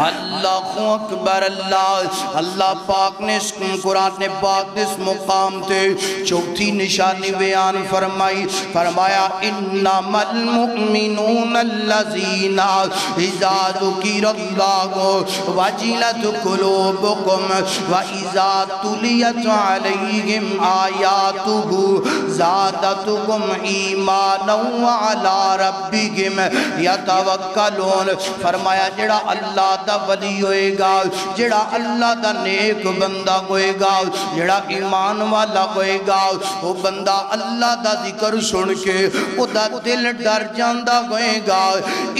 S3: اللہ اکبر اللہ۔ اللہ پاک نے اس قرآن پاک اس مقام تے چوتھی نشانی بیان فرمائی۔ فرمایا انما المؤمنون الذین اذا ذکر اللہ وجلت قلوبکم واذا تلیت علیہم آیاتہ زادتکم ایمانا وعلی ربکم یتوکلون۔ فرمایا جڑا اللہ دا ولی ہوئے گا، جڑا اللہ دا نیک بندہ ہوئے گا، جڑا ایمان والا ہوئے گا، وہ بندہ اللہ دا ذکر سن کے او دا دل ڈر جاندہ ہوئے گا۔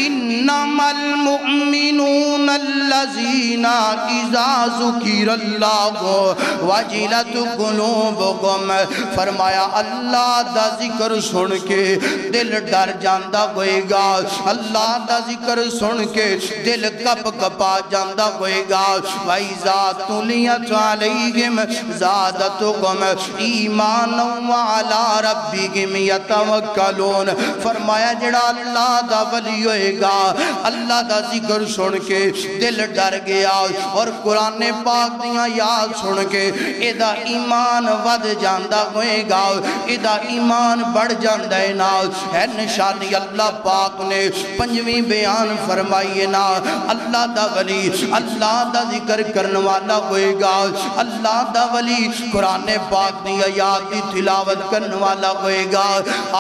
S3: انما المؤمنون الذین اذا ذکر اللہ وجلت قلوبکم۔ فرمایا اللہ دا ذکر سن کے دل ڈر جاندہ ہوئے گا، اللہ دا ذکر سن کے دل کپ کپا جاندہ ہوئے گا۔ وَإِذَا تُلِيَتْ عَلَيْهِمْ زَادَتْهُمْ ایمانا وَعَلَىٰ رَبِّهِمْ يَتَوَکَّلُونَ۔ فرمایا جڑا اللہ دا ولی ہوئے گا، اللہ دا ذکر سن کے دل ڈر گیا اور قرآن پاک دیاں یاد سن کے ایدہ ایمان ود جاندہ ہوئے گا، ایدہ ایمان بڑھ جاندہ نا۔ ہے نشانی اللہ پاک نے پنجویں بیان فرمائیے نا۔ اللہ دا ولی اللہ دا ذکر کرنے والا ہوئے گا، اللہ دا ولی قرآن پاک دی آیات دی تلاوت کرنے والا ہوئے گا۔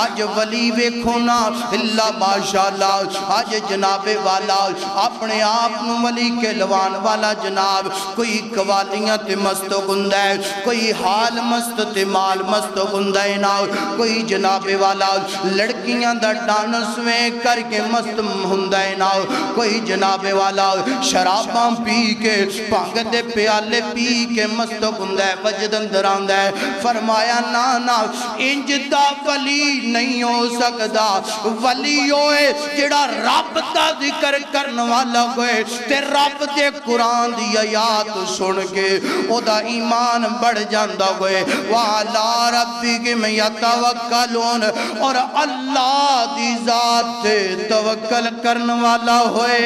S3: آج ولی ویکھو نا اللہ ماشاءاللہ، آج جناب والا اپنے آپ نو ولی کے لوان والا جناب، کوئی قوالیاں تے مست گندہ ہے، کوئی حال مست تے مال مست گندہ ہے نا، کوئی جناب والا لڑکیاں دا ڈانس میں کر کے مست ہندہ ہے نا، کوئی جناب والا شراباں پی کے پانگ دے پیالے پی کے مست گندہ ہے، وجد اندر آندہ ہے۔ فرمایا نانا انج دا ولی نہیں ہو سکدا، ولی ہوئے جڑا رب دا ذکر کرنے والا ہوئے تے رب دے قرآن دی آیات سن کے او دا ایمان بڑھ جاندہ ہوئے۔ وَعَلَىٰ رَبِّهِمْ يَتَوَکَّلُونَ، اور اللہ دی ذات تے توکل کرنے والا ہوئے۔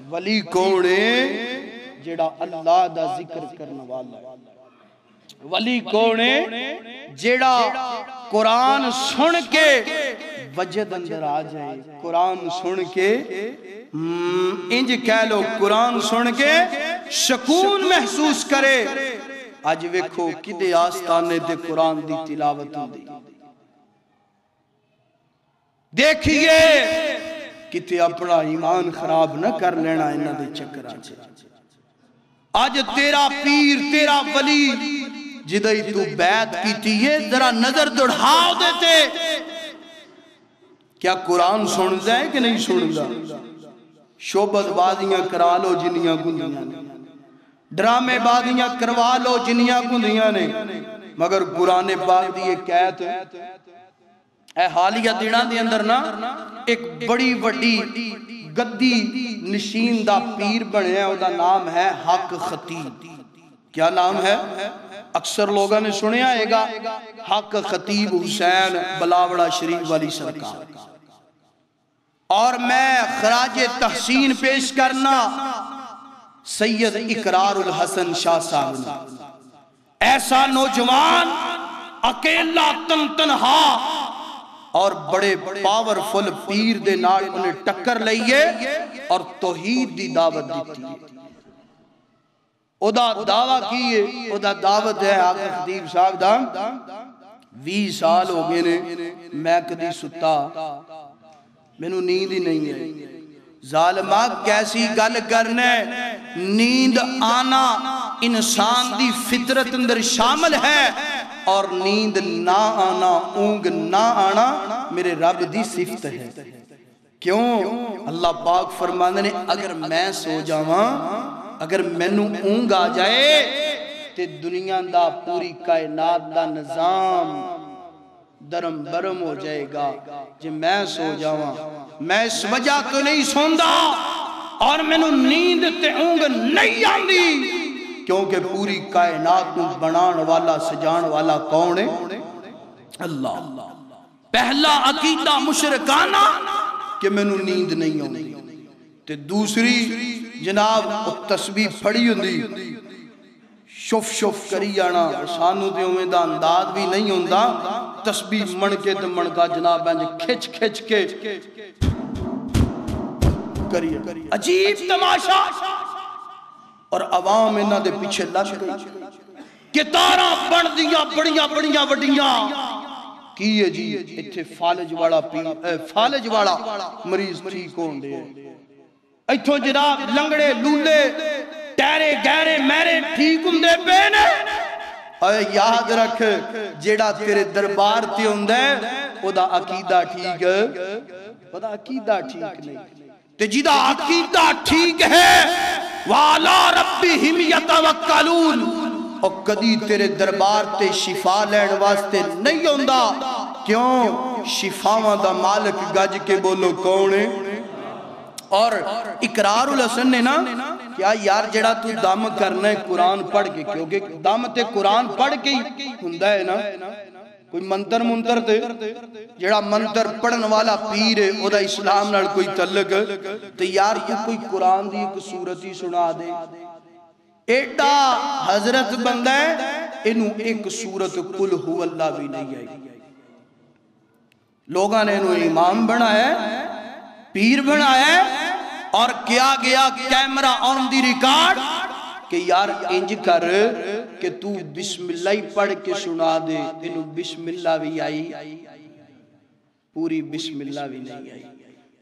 S3: ولی کونے جڑا اللہ دا ذکر کرنے والا، ولی کونے جڑا قرآن سن کے وجد اندر آ جائے، قرآن سن کے انج کہہ لو قرآن سن کے سکون محسوس کرے۔ آج ویکھو کدے آستانے دے قرآن دی تلاوت ہوندی، دیکھئے کتے اپنا ایمان خراب نہ کر لینا انہاں دے چکر آج۔ آج تیرا پیر تیرا ولی جدئی تو بیعت کیتی ہے ذرا نظر دوڑاؤ دیتے کیا قرآن سندا ہے کہ نہیں سندا؟ شعبت بازیاں کرا لو جنیاں گندیاں نے، ڈرامے بازیاں کروا لو جنیاں گندیاں نے، مگر قرآن پاک دی ایک آیت اے حالیہ دنوں دے اندر نا ایک بڑی وڈی گدی نشین دا پیر بنیا ہے، او دا نام ہے حق خطیب۔ کیا نام ہے؟ اکثر لوگوں نے سنیا ہے گا حق خطیب حسین بلاوڑا شریف والی سرکار۔ اور میں خراج تحسین پیش کرنا سید اقرار الحسن شاہ صاحب نے، ایسا نوجوان اکیلا تنہا اور بڑے پاورفل پیر دے نال انہیں ٹکر لئیے اور توحید دی دعوت دیتی ہے۔ او دا دعویٰ کیے، او دا دعوت ہے حق خطیب صاحب دا 20 سال ہو گئے نے میں کدی ستا مینوں نیند ہی نہیں ہے۔ ظالمہ کیسی گل کرنے، نیند آنا انسان دی فطرت اندر شامل ہے اور نیند نہ آنا، اونگ نہ آنا میرے رب دی صفت ہے۔ کیوں؟ اللہ پاک فرماندے نے اگر میں سو جاواں، اگر مینوں اونگ آ جائے تے دنیا دا پوری کائنات دا نظام درم برم ہو جائے گا۔ جے میں سو جاواں، میں اس وجہ تو نہیں سوندا اور مینوں نیند تے اونگ نہیں آندی کیونکہ پوری کائنات کو بنان والا سجان والا کون ہے؟ اللہ۔ پہلا عقیدہ مشرکانہ کہ مینوں نیند نہیں آندی، تے دوسری جناب تسبیح پڑھی ہوندی شف شف کری جانا، سانو تے اویں دا انداز بھی نہیں ہوندا، تسبیح من کے تے من کا جناب انج کھچ کھچ کے کری عجیب تماشا، اور عوام انہاں دے پیچھے لگ گئی کتاراں بن دیاں بڑیاں بڑیاں وڈیاں۔ کی ہے جی ایتھے فالج والا مریض ٹھیک ہون دے، ایتھوں جناب لنگڑے لولے ٹیرے گہرے میرے ٹھیک ہوندے پے نے۔ اے یاد رکھ جیڑا تیرے دربار تے ہوندا ہے او دا عقیدہ ٹھیک ہے، او دا عقیدہ ٹھیک نہیں، تے جیدا عقیدہ ٹھیک ہے وَعَلَىٰ رَبِّهِمْ يَتَوَكَّلُونَ، اور کدی تیرے دربار تے شفا لین واسطے نہیں ہوندا۔ کیوں؟ شفاواں دا مالک گج کے بولو کون ہے؟ اور اقرار الحسن نے نا کیا یار جڑا تو دم کرنا ہے قرآن پڑھ کے، کیونکہ دم تے قرآن پڑھ کے ہی ہوندا ہے نا، کوئی منتر تے جڑا منتر پڑھن والا پیر ہے او دا اسلام نال کوئی تعلق تے یار کوئی قرآن دی ایک سورت ہی سنا دے۔ ایڈا حضرت بندہ ہے انہوں ایک سورت قل ہو اللہ بھی نہیں آئی، لوگاں نے انہوں امام بنایا ہے، پیر بنایا ہے، اور کیا گیا کیمرہ آن دی ریکارڈ کہ یار انج کر کہ تو بسم اللہ پڑھ کے سنا دے، انہوں بسم اللہ بھی آئی، پوری بسم اللہ بھی نہیں آئی۔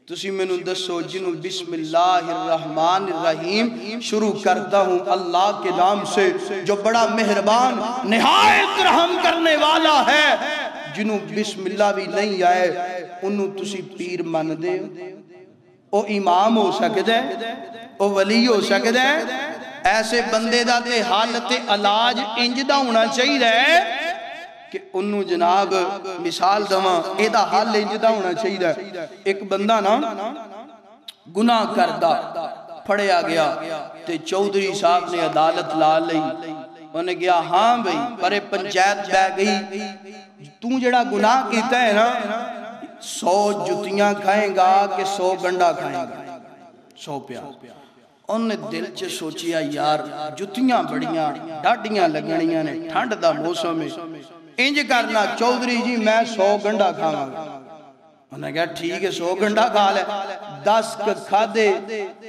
S3: تسی میں نے دسو جنہوں بسم اللہ الرحمن الرحیم شروع کرتا ہوں اللہ کے نام سے جو بڑا مہربان نہایت رحم کرنے والا ہے، جنہوں بسم اللہ بھی نہیں آئے انہوں تسی پیر مان دے، او امام ہو سکتا ہے، او ولی ہو سکتا ہے۔ ایسے بندے دا تے حالت علاج انجدہ ہونا چاہیے کہ انہوں جناب مثال دماں ایدہ حال انجدہ ہونا چاہیے۔ ایک بندہ نا گناہ کردہ پھڑیا گیا تے چودھری صاحب نے عدالت لا لئی، انہیں گیا ہاں بھئی پرے پنچایت بے گئی، تو جڑا گناہ کیتا ہے نا 100 جتیاں کھائیں گا کہ 100 گنڈا کھائیں گا، 100 پیار۔ انہوں نے دل چے سوچیا یار جتیاں بڑیاں ڈاڈیاں لگنیاں نے ٹھنڈ دا موسم میں، انج کرنا چودھری جی میں 100 گنڈا کھاواں گا۔ انہوں نے کہا ٹھیک ہے 100 گنڈا کھا لے، 10 کھا دے،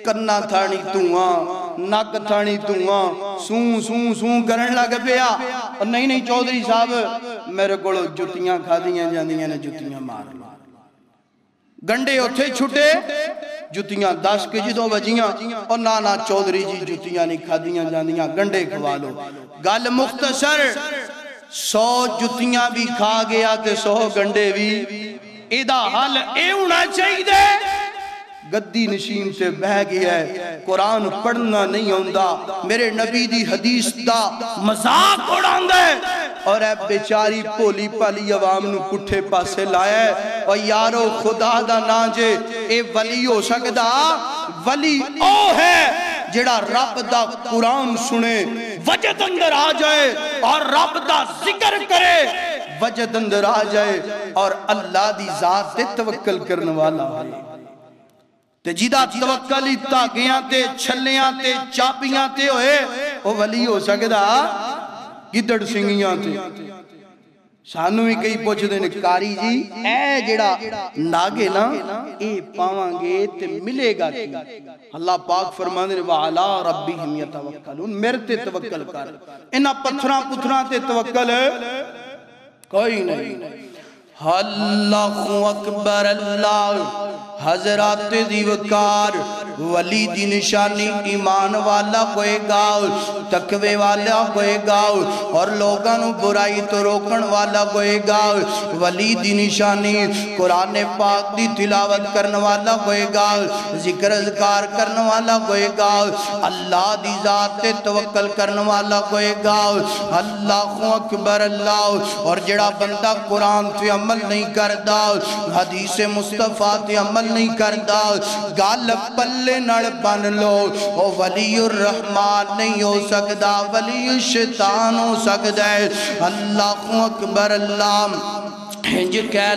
S3: کنا تھانی تُواں نک تھانی تُواں سوں سوں سوں کرن لگ پیا، نہیں چودھری صاحب میرے کو جتیاں کھا دیاں جاندیاں نے جتیاں مار گنڈے اتھے چھٹے جتیاں 10 کے جدوں وجیاں اور نانا چودھری جی جتیاں نہیں کھادیاں جاندیاں گنڈے کھوا لو گل مختصر 100 جتیاں بھی کھا گیا تے 100 گنڈے بھی ایدہ حل اے ہونا چاہیے دے گدی نشین سے بہ گیا ہے قرآن پڑھنا نہیں ہوندہ میرے نبی دی حدیث دا مذاق اڑان دے اور اے بیچاری پولی پالی عوام نو پٹھے پاسے لائے اور یارو خدا دا ناجے اے ولی ہو سکدا ولی او ہے جڑا رب دا قرآن سنے وجد اندر آ جائے اور رب دا ذکر کرے وجد اندر آ جائے اور اللہ دی ذات تے توکل کرنے والا ہے تے جیدہ توکلی تاگیاں تے چھلیاں تے چاپیاں تے ہوئے وہ ولی ہو سکدا گدڑ سنگیاں تے سانو ہی کئی پوچھ دینے کاری جی اے جڑا ناگے نا اے پاواں گے تے ملے گا کی اللہ پاک فرمانے وَعَلَىٰ رَبِّهِمْ يَتَوَكَّلُونَ میرے تے توکل کر انہا پتھراں تے توکل ہے کوئی نہیں اللہ اکبر اللہ حضرات دیوکار ولی دی نشانی ایمان والا ہوئے گا تقوی والا ہوئے گا اور لوگاں برائی تو روکن والا ہوئے گا ولی دی نشانی قرآن پاک دی تلاوت کرن والا ہوئے گا ذکر اذکار کرن والا ہوئے گا اللہ دی ذات تے توکل کرن والا ہوئے گا اللہ اکبر اللہ اور جڑا بندہ قرآن تے عمل نہیں کردا حدیث مصطفیٰ تے عمل نہیں کردا گال پلے نڑ بن لو او ولی الرحمن نہیں ہو سکدا ولی الشیطان ہو سکدا ہے اللہ اکبر اللہ ہنج کہہ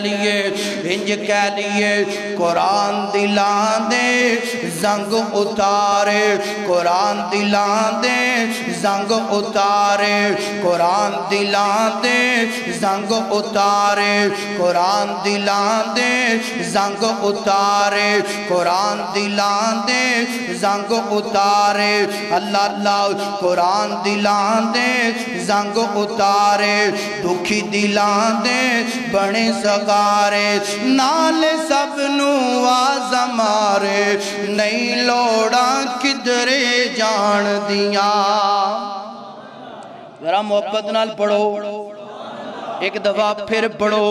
S3: لیے قرآن دلان دے زنگ اتارے قرآن دلان دے زنگ اتارے قرآن دلان دے زنگ اتارے قرآن دلان دے زنگ اتارے قرآن دلان دے زنگ اتارے اللہ اللہ قرآن دلان دے زنگ اتارے دکھی دلان دے بڑے سگارے نال سب نو آز مارے نہیں لوڑا کدرے جان دیا ذرا محبت نال پڑھو ایک دفعہ پھر پڑھو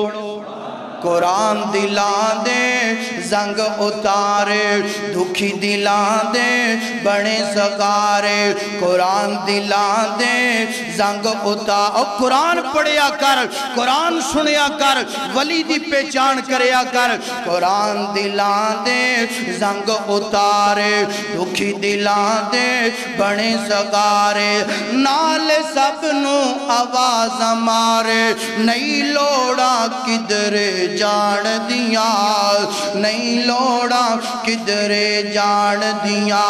S3: قرآن دلان دے زنگ اتارے دکھی دلان دے بڑے سگارے قرآن دلان دے زنگ اتارے قرآن پڑھیا کر قرآن سنیا کر ولی دی پہچان کریا کر قرآن دلان دے زنگ اتارے دکھی دلان دے بڑے سگارے نال سب نو آواز مارے نہیں لوڑا کدرے جان دیا نہیں لوڑا کدرے جان دیا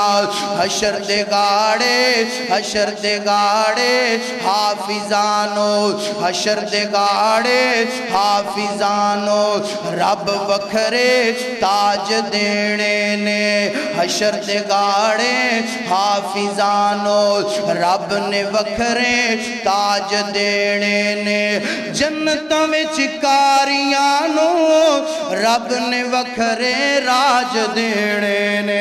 S3: حشر دے گاڑے حافظانو حشر دے گاڑے حافظانو رب وکھرے تاج دینے نے حشر دے گاڑے حافظانو رب نے وکھرے تاج دینے نے جنتاں میں چکاریاں رب نے وکھرے راج دینے نے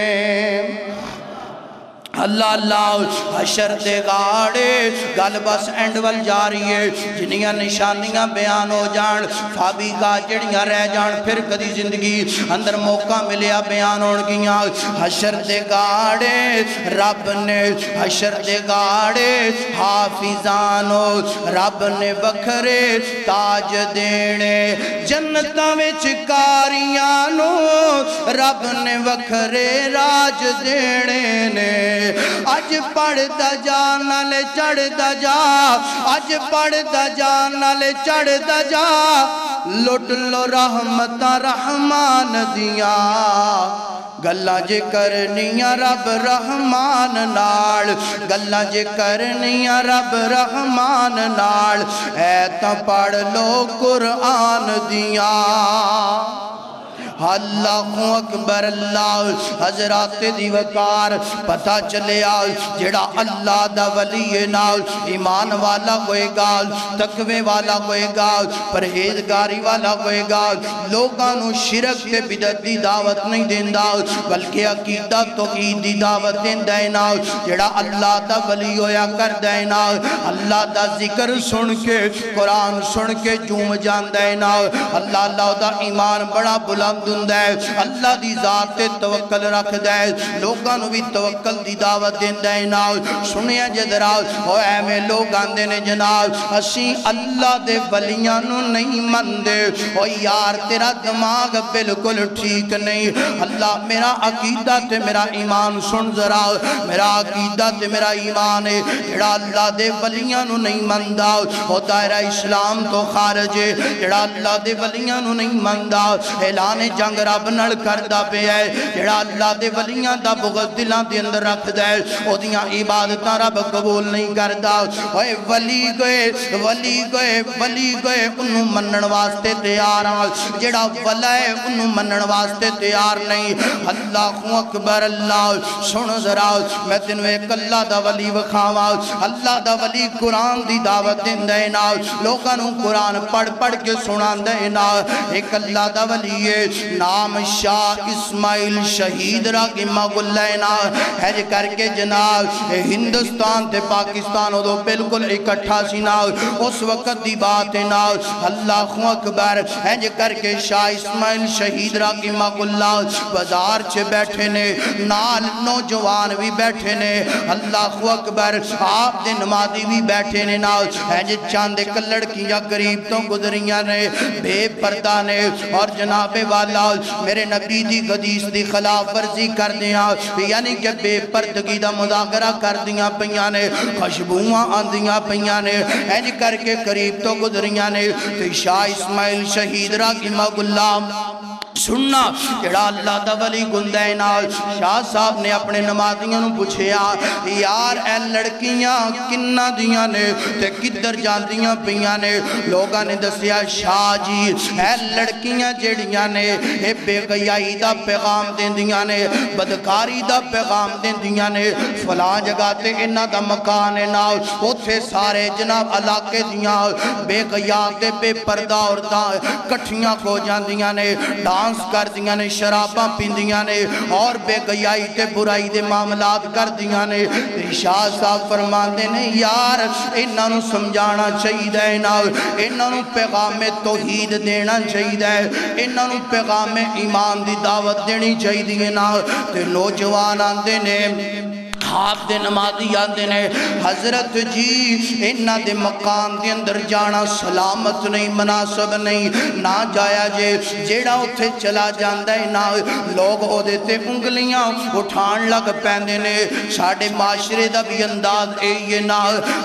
S3: اللہ اللہ حشر دے گاڑے گل بس اینڈ ول جاری ہے جنیاں نشانیاں بیان ہو جان فابی گا جڑیاں رہ جان پھر کدی زندگی اندر موقع ملیا بیان ہون گیاں حشر دے گاڑے رب نے حشر دے گاڑے حافظانو رب نے وکھرے تاج دینے جنتاں وچ کاریاں رب نے وکھرے راج دینے نے اج پڑھ دا جا نالے چڑھ دا جا اج پڑھ دا جا نالے چڑھ دا جا لٹ لو رحمت رحمان دیا گلہ جے کرنیاں رب رحمان نال گلہ جے کرنیاں رب رحمان نال اے تا پڑھ لو قرآن دیا اللہ اکبر اللہ حضرات دی وقار پتہ چلے جڑا اللہ دا ولی نال ایمان والا ہوئے گا تقوی والا ہوئے گا پرہیزگاری والا ہوئے گا لوگاں نو شرک تے بدعت دی دعوت نہیں دیندا بلکہ عقیدہ توحید دی دعوت دیندا ہے نا جڑا اللہ دا ولی ہویا کردا ہے نا اللہ دا ذکر سن کے قرآن سن کے جوم جاندا ہے نا اللہ دا ایمان بڑا بلند ہوندا ہے اللہ دی ذات تے توکل رکھدا ہے لوگاں نو بھی توکل دی دعوت دیندا ہے نا سنیا جدرا او ایویں لوگ آندے نے جناب اسی اللہ دے ولیاں نو نہیں مندے او یار تیرا دماغ بالکل ٹھیک نہیں اللہ میرا عقیدہ تے میرا ایمان سن ذرا میرا عقیدہ تے میرا ایمان ہے جڑا اللہ دے ولیاں نو نہیں مندا او دائرہ اسلام تو خارج ہے جڑا اللہ دے ولیاں نو نہیں مندا اعلان جنگ رب نال کردا پیا ہے جڑا اللہ دے ولیاں دا بغض دلاں دے اندر رکھدا ہے او دیاں عبادتاں رب قبول نہیں کردا اوے ولی گئے انہوں منن واسطے تیار جڑا ولا ہے انہوں منن واسطے تیار نہیں اللہ اکبر اللہ سن ذرا میں تینوں ایک اللہ دا ولی وکھاواں اللہ دا ولی قرآن دی دعوت دیندا ہے نا لوکاں نوں قرآن پڑھ پڑھ کے سناندا ہے نا ایک اللہ دا ولی ہے نام شاہ اسماعیل شہید رحمہ اللہ نا ہے کر کے جناب ہندوستان تے پاکستان ادو بالکل اکٹھا سی نا اس وقت دی بات ہے نا اللہ اکبر ہنج کر کے شاہ اسماعیل شہید رحمہ اللہ بازار چھے بیٹھے نے نال نوجوان بھی بیٹھے نے اللہ اکبر آپ دے نمازی بھی بیٹھے نے نا ہنج چاند ایک لڑکیاں قریب تو گزریاں نے بے پردہ نے اور جناب والا میرے نبی دی حدیث دی خلاف ورزی کر دیا یعنی کہ بے پردگی دا مذاکرہ کر دیا پیاں نے خوشبوواں آندیاں پیاں نے اینج کر کے قریب تو گزریاں نے تو شاہ اسماعیل شہید رحمہ اللہ سننا جڑا اللہ دا ولی گندینا شاہ صاحب نے اپنے نمازیاں نو پوچھیا یار اے لڑکیاں کنہ دیاں نے تے کدھر جان دیاں پیاں نے لوگاں نے دسیا شاہ جی اے لڑکیاں جڑیاں نے اے بے غیائی دا پیغام دیں دیاں نے بدکاری دا پیغام دیں دیاں نے فلاں جگہ تے انہ دا مکان نا اتھے سارے جناب علاقے دیاں بے غیائی تے بے پردہ اور کٹھیاں کو جان دیاں نے ڈانس کر دیاں نے شراباں پین دیاں نے اور بے غیائی تے برائی دے معاملات کر دیاں نے شاہ صاحب فرمان دے نے یار انہاں نو سمجھانا چاہیے دے انہاں نو پیغام توحید دینا چاہیے دے انہاں نو پیغام ایمان دی دعوت دینی چاہیے دی نا تے نوجوان آندے نے آپ دے نمازی آندے نے حضرت جی انہ دے مقام دے اندر جانا سلامت نہیں مناسب نہیں نہ جایا جے جیڑا اتھے چلا جاندہ ہے نہ لوگ ہو دیتے انگلیاں اٹھان لگ پہندے نے ساڑھے معاشرے دا بھی انداز اے نا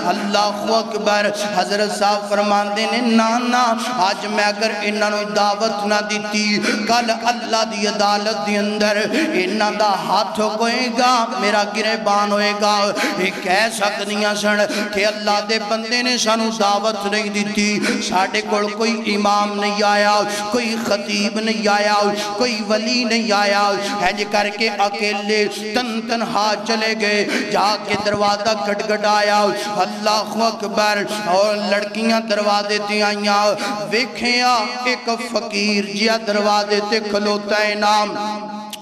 S3: اللہ اکبر حضرت صاحب فرمان دے نے نانا آج میں اگر انہ نو دعوت نہ دیتی کل اللہ دی عدالت دی اندر انہ دا ہاتھ کوئے گا میرا گرے ہوئے گا ایک کہہ سکتیاں سن کہ اللہ دے بندے نے سانو دعوت نہیں دیتی ساڑھے کول کوئی امام نہیں آیا کوئی خطیب نہیں آیا کوئی ولی نہیں آیا ہنج کر کے اکیلے تنہا چلے گئے جا کے دروازہ کٹ گٹ آیا اللہ اکبر اور لڑکیاں دروازے تے آئیاں ویکھیا ایک فقیر جیا دروازے تے کھلوتا ہے نام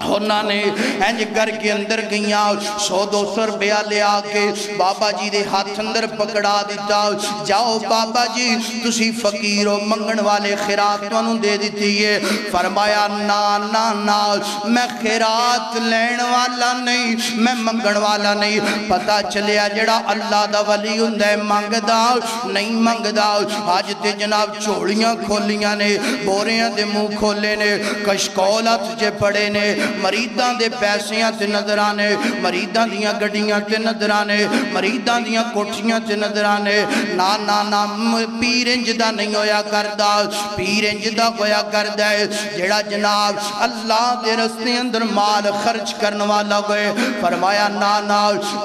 S3: ہونا نے ہنج گھر کے اندر گئیاں 100-200 روپیہ لے آکے بابا جی دے ہاتھ اندر پکڑا دیتا جاؤ بابا جی تسی فقیر و منگن والے خیرات تو انہوں دے دیتی ہے فرمایا نا میں خیرات لین والا نہیں میں منگن والا نہیں پتا چلیا جڑا اللہ دا ولی ہوندے منگ دا نہیں منگ دا آج تے جناب چوڑیاں کھولیاں نے بوریاں دے منہ کھولے نے کشکولت جے پڑے نے مریداں دے پیسیاں تے نظر آنے مریداں دیاں گڈیاں تے نظر آنے مریداں دیاں کوٹھیاں تے نظر آنے نا نا نا پیر انج دا نہیں ہویا کردا پیر انج دا ہویا کردا ہے جڑا جناب اللہ دے رستے اندر مال خرچ کرنے والا ہوئے فرمایا نا نا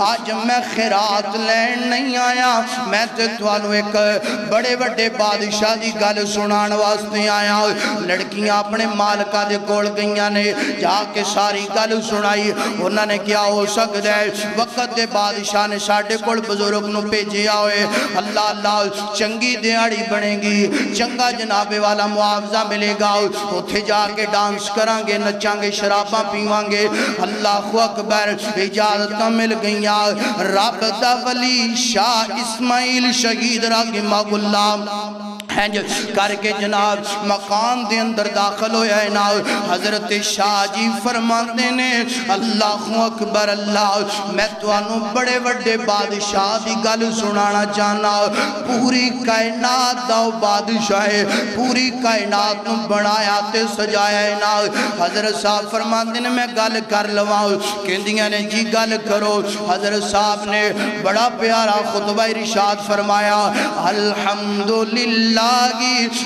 S3: آج میں خیرات لین نہیں آیا میں تے توانو ایک بڑے بڑے بادشاہ دی گل سنان واسطے آیا لڑکیاں اپنے مالکہ دے کول گئیاں نے جا کے ساری گل سنائی انہوں نے کیا ہو سکتا ہے وقت دے بادشاہ نے ساڑھے کول بزرگ نو پیجیا ہوئے اللہ اللہ چنگی دیاڑی بنے گی چنگا جناب والا معاوضہ ملے گا اتھے جا کے ڈانس کران گے نچان گے شراباں پیوان گے اللہ اکبر اجازتاں مل گئیاں رب دا ولی شاہ اسماعیل شہید رحمہ اللہ کر کے جناب مقام دے اندر داخل ہویا ہے نا حضرت شاہ جی فرماتے نے اللہ اکبر اللہ میں توانو بڑے بڑے بادشاہ دی گل سنانا چاہنا پوری کائنات دا بادشاہ ہے پوری کائنات نو بنایا تے سجایا ہے نا حضرت صاحب فرماتے نے میں گل کر لواں کہندیاں نے جی گل کرو حضرت صاحب نے بڑا پیارا خطبہ ارشاد فرمایا الحمدللہ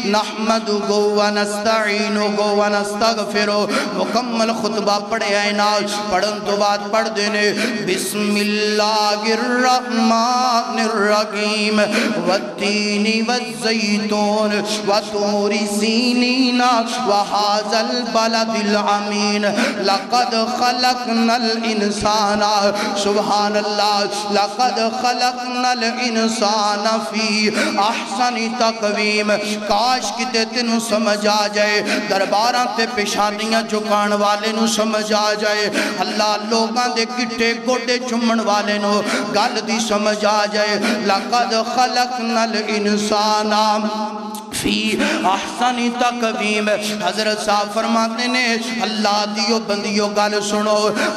S3: نحمدہ ونستعینہ ونستغفرہ مکمل خطبہ پڑھے آئے ناز پڑھن تو بات پڑھ دینے بسم اللہ الرحمن الرحیم والتین والزیتون وطور سینین وحاذ البلد العمین لقد خلقنا الانسان سبحان اللہ لقد خلقنا الانسان فی احسن تقویم کاش کتے تینوں سمجھ آ جائے درباراں تے پیشانیاں چکان والے نو سمجھ آ جائے اللہ لوگاں دے کٹے گوڑے چمن والے نو گل دی سمجھ آ جائے لقد خلقنا الانسان فی احسن تقویم حضرت صاحب فرماتے نے اللہ دیو بندیو گل سنو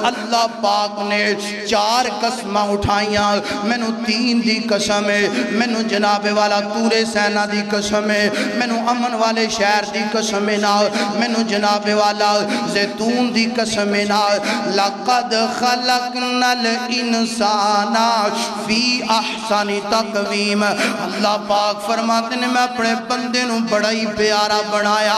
S3: اللہ پاک نے 4 قسمہ اٹھائیاں مینو 3 دی قسم ہے مینو جناب والا طور سینہ دی قسم ہے مینو امن والے شہر دی قسم ہے مینو جناب والا زیتون دی قسم ہے لقد خلقنا الانسان فی احسن تقویم اللہ پاک فرماتے نے میں اپنے بندے نو بڑا ہی پیارا بنایا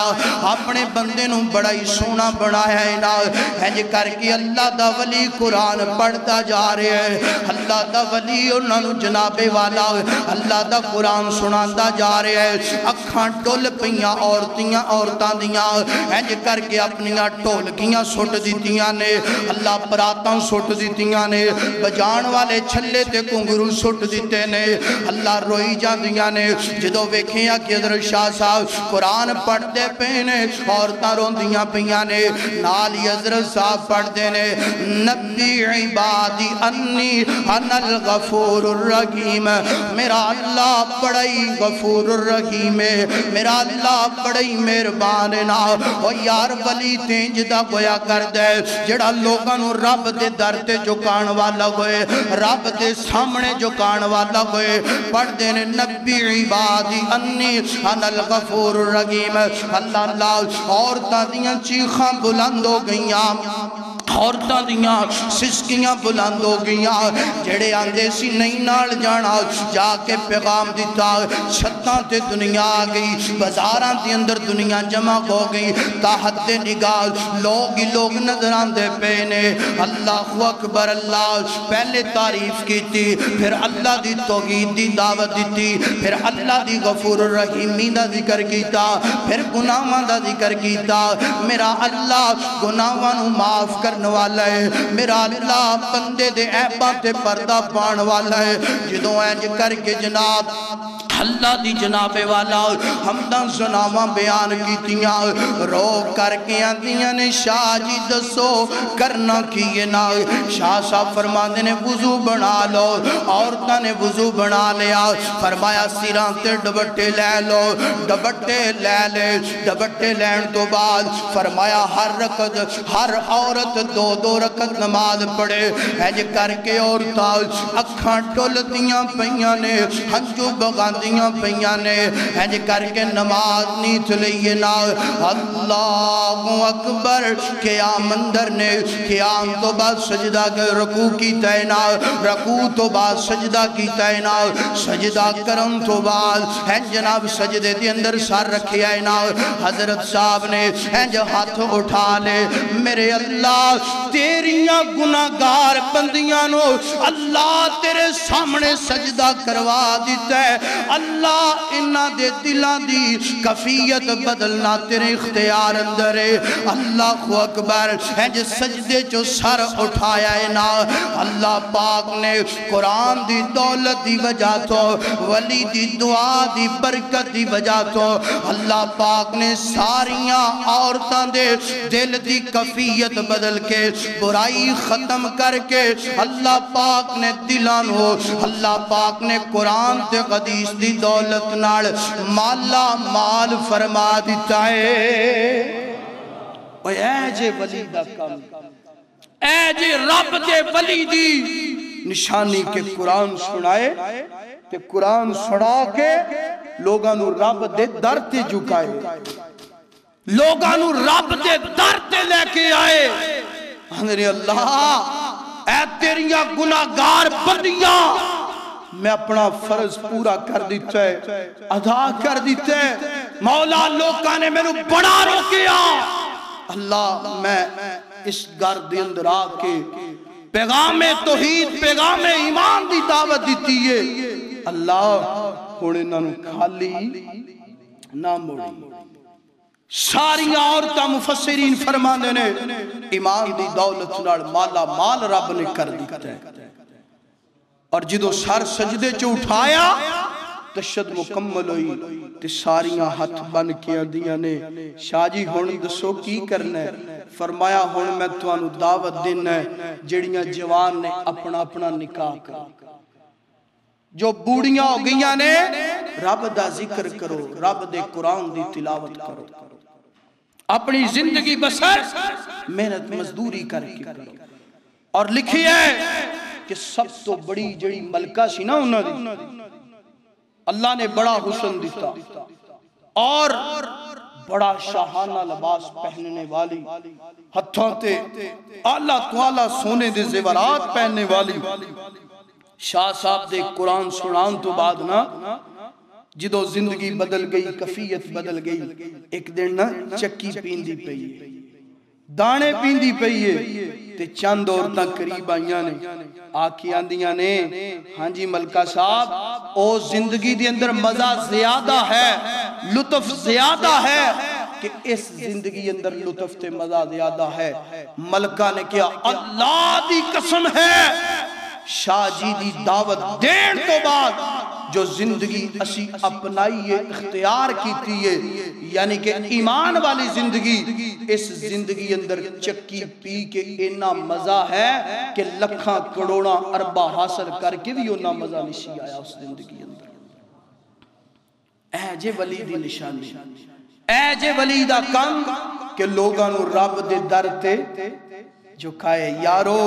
S3: اپنے بندے نو بڑا ہی سونا بنایا ہے نا ہنج کر کے اللہ دا ولی قرآن پڑھتا جا رہے ہیں اللہ دا ولی انہوں نے جناب والا اللہ دا قرآن سناتا جا رہے ہیں اکھاں ٹول پیاں عورتاں دیاں ہنج کر کے اپنیاں ٹولکیاں سٹ دیتیاں نے اللہ پراتاں سٹ دیتیاں نے بجان والے چھلے تے کنگرو سٹ دیتے نے اللہ روئی جان دیاں نے جدو ویکھیاں کہ حضرت شاہ صاحب قرآن پڑھ دے پینے عورتاں روندیاں پیاں نے نالی حضرت صاحب پڑھ دے نے نبی عبادی انی انا الغفور الرحیم میرا اللہ بڑائی غفور الرحیم میرا اللہ بڑائی مہربان نا او یار ولی تینج دا گویا کر دے جڑا لوگاں نو رب دے در تے جھکان والا ہوئے رب دے سامنے جھکان والا ہوئے پڑھ دے نے نبی عبادی انی انا الغفور الرحیم اللہ اللہ عورتاں دیاں چیخاں بلند ہو گئیاں عورتاں دیاں سسکیاں بلند ہو گئیاں جڑے آندے سی نہیں نال جانا جا کے پیغام دیتا چھتاں تے دنیا آ گئی بازاراں دے اندر دنیا جمع ہو گئی تاحت نگاہ لوگ ہی لوگ نظر آندے پینے اللہ اکبر اللہ پہلے تعریف کی تھی پھر اللہ دی توحید دی دعوت دیتی پھر اللہ دی غفور الرحیمی دا ذکر کیتا پھر گناہاں دا ذکر کیتا میرا اللہ گناہاں معاف کرنے والا ہے میرا اللہ بندے دے عیباں تے پردہ پان والا ہے جدوں اینج کر کے جناب اللہ دی جناب والا حمداں سناواں بیان کیتیاں رو کر کے آندیاں نے شاہ جی دسو کرنا کیے نا شاہ صاحب فرماندے نے وضو بنا لو عورتاں نے وضو بنا لیا فرمایا سیراں تے ڈبٹے لے لو ڈبٹے لے لے ڈبٹے لین تو بعد فرمایا ہر عورت 2 رکعت نماز پڑھے اینج کر کے عورتاں اکھاں ٹلدیاں پیاں نے ہنجو بغاندی آندیاں پیاں نے ہنج کر کے نماز نیت لئیے نا اللہ اکبر قیام اندر نے قیام تو بعد سجدہ کے رکوع کی تینا رکوع تو بعد سجدہ کی تینا سجدہ کرم تو بعد ہن جناب سجدے دی اندر سر رکھے آئے نا حضرت صاحب نے ہن جو ہاتھ اٹھا لے میرے اللہ تیریاں گناہگار بندیاں نو اللہ تیرے سامنے سجدہ کروا دیتا ہے اللہ انہاں دے دلان دی کفیت بدلنا تیرے اختیار اندر ہے اللہ اکبر ہے جو سجدے جو سر اٹھایا ہے نا اللہ پاک نے قرآن دی دولت دی وجہ تو ولی دی دعا دی برکت دی وجہ تو اللہ پاک نے ساریاں عورتان دے دل دی کفیت بدل کے برائی ختم کر کے اللہ پاک نے دلان ہو اللہ پاک نے قرآن تے حدیث دی دولت نال مالا مال فرما دیتا ہے اے جے ولی دا کم اے جے رب دے ولی دی نشانی کے قرآن سنائے کہ قرآن سنا کے لوگانو رب دے در تے جھکائے لوگانو رب دے در تے لے کے آئے میرے اللہ اے تیریاں گناہگار بندیاں میں اپنا فرض پورا کر دیتا ہے ادا کر دیتا ہے مولا لوگاں نے میں بڑا روکیا اللہ میں اس گھر دے اندر آ کے پیغام توحید پیغام ایمان دی دعوت دیتی ہے اللہ ہونے نہ خالی نہ موڑی ساری عورتاں مفسرین فرماندے نے ایمان دی دولت نال مالا مال رب نے کر دیتا ہے اور جدو سر سجدے چو اٹھایا تشد مکمل ہوئی تے ساریاں ہاتھ بن کے دیاں نے شاہ جی ہون دسو کی کرنا ہے فرمایا ہون میں توانو دعوت دینا ہے جڑیاں جوان نے اپنا اپنا نکاح کر جو بوڑیاں ہو گئیاں نے رب دا ذکر کرو رب دے قرآن دی تلاوت کرو اپنی زندگی بسر محنت مزدوری کر کے کرو اور لکھی ہے کہ سب تو بڑی جڑی ملکہ سی نا انہوں نے اللہ نے بڑا حسن دیتا اور بڑا شاہانہ لباس پہننے والی ہتھوں تے اللہ تعالیٰ سونے دے زیورات پہننے والی شاہ صاحب دے قرآن سنان تو بعد نا جدو زندگی بدل گئی کفیت بدل گئی ایک دن نا چکی پیندی پئی دانے پیندی پئی تے چند عورتاں قریب آئیاں نے آکھی آندیاں نے ہاں جی ملکہ صاحب او زندگی دی اندر مزہ زیادہ ہے لطف زیادہ ہے کہ اس زندگی اندر لطف تے مزہ زیادہ ہے ملکہ نے کیا اللہ دی قسم ہے شاہ جی دی دعوت دین تو بعد جو زندگی اسی اپنائیے اختیار کیتی ہے یعنی کہ ایمان والی زندگی اس زندگی اندر چکی پی کے اینا مزہ ہے کہ لکھاں کروڑاں اربہ حاصل کر کے بھی اینا مزہ نشی آیا اس زندگی اندر اے جے ولی دی نشانی اے جے ولی دا کم کہ لوگاں نو رب دے در تے جو کہے یارو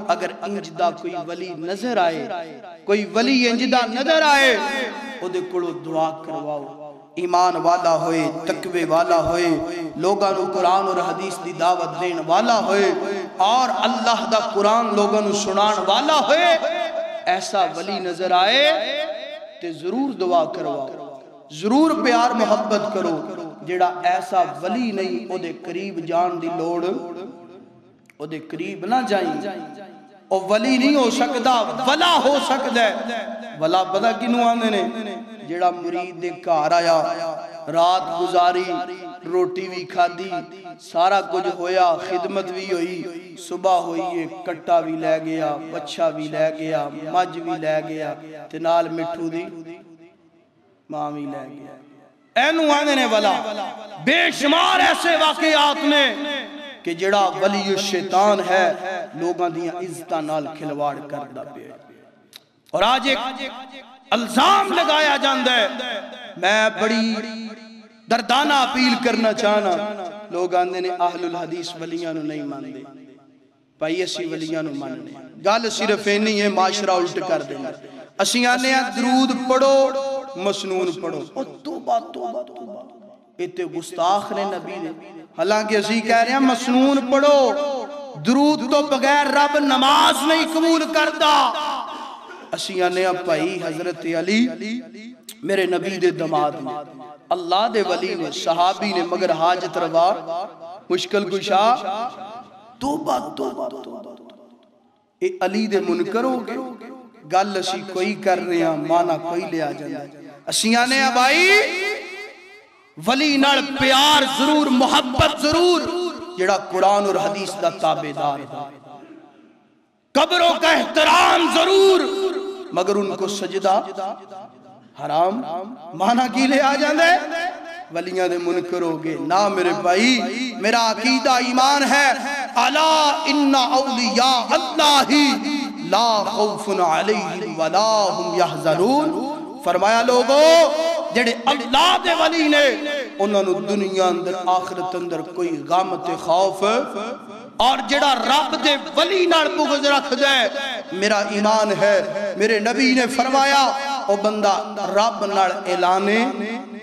S3: اگر انجدہ کوئی ولی نظر آئے کوئی ولی انجدہ نظر آئے او دے کڑو دعا کرواؤ ایمان والا ہوئے تقوی والا ہوئے لوگاں نو قرآن اور حدیث دی دعوت دین والا ہوئے اور اللہ دا قرآن لوگاں نو سنان والا ہوئے ایسا ولی نظر آئے تے ضرور دعا کرواؤ ضرور پیار محبت کرو جیڑا ایسا ولی نہیں او دے قریب جان دی لوڑ او دے قریب نہ جائیں او ولی نہیں ہو سکتا ولا ہو سکتا ہے ولا پتہ کنوں آندے نے جیڑا مرید دے گھر آیا رات گزاری روٹی بھی کھا دی سارا کچھ ہویا خدمت بھی ہوئی صبح ہوئی ہے کٹا بھی لے گیا بچہ بھی لے گیا مجھ بھی لے گیا تے نال مٹھو دی ماں بھی لے گیا اینو آندے نے ولا بے شمار ایسے واقعات نے کہ جڑا ولی الشیطان ہے لوگاں دیاں عزتاں نال کھلواڑ کردا پیا اور آج ایک الزام لگایا جاندا ہے میں بڑی دردانہ اپیل کرنا چاہنا لوگ آندے نے اہل الحدیث ولیاں نو نہیں ماندے بھائی اسی ولیاں نو ماننے گل صرف نہیں ہے معاشرہ الٹ کر دینا اسی آنے ہیں درود پڑھو مسنون پڑھو. او توبہ توبہ توبہ، ایتے گستاخ نے نبی نے. حالانکہ اسی کہہ رہے ہیں مسنون پڑھو، درود تو بغیر رب نماز نہیں قبول کردا. اسیاں نے بھائی حضرت علی میرے نبی دے دماد نے، اللہ دے ولی نے، صحابی نے، مگر حاجت روا مشکل کشا. توبہ توبہ توبہ، اے علی دے منکر ہو گئے. گل اسی کوئی کر رہے ہیں، مانا کوئی لیا جائے. اسیاں نے بھائی ولی نال پیار ضرور، محبت ضرور، جڑا قرآن اور حدیث دا تابعدار ہے. قبروں کا احترام ضرور، مگر ان کو سجدہ حرام. مانا کی لے آ جاندے ولیاں دے منکر ہو گئے. نا میرے بھائی، میرا عقیدہ ایمان ہے، الا ان اولیاء اللہ لا خوف علیہم ولا هم یحزنون. فرمایا لوگو جڑے اللہ دے ولی نے انہاں نو دنیا اندر آخرت اندر کوئی غم تے خوف، اور جڑا رب دے ولی نال بغض رکھ دے، میرا ایمان ہے میرے نبی نے فرمایا او بندہ رب نال اعلان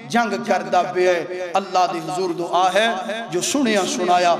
S3: جنگ کردہ پہ ہے. اللہ دے حضور دعا ہے جو سنیا سنایا.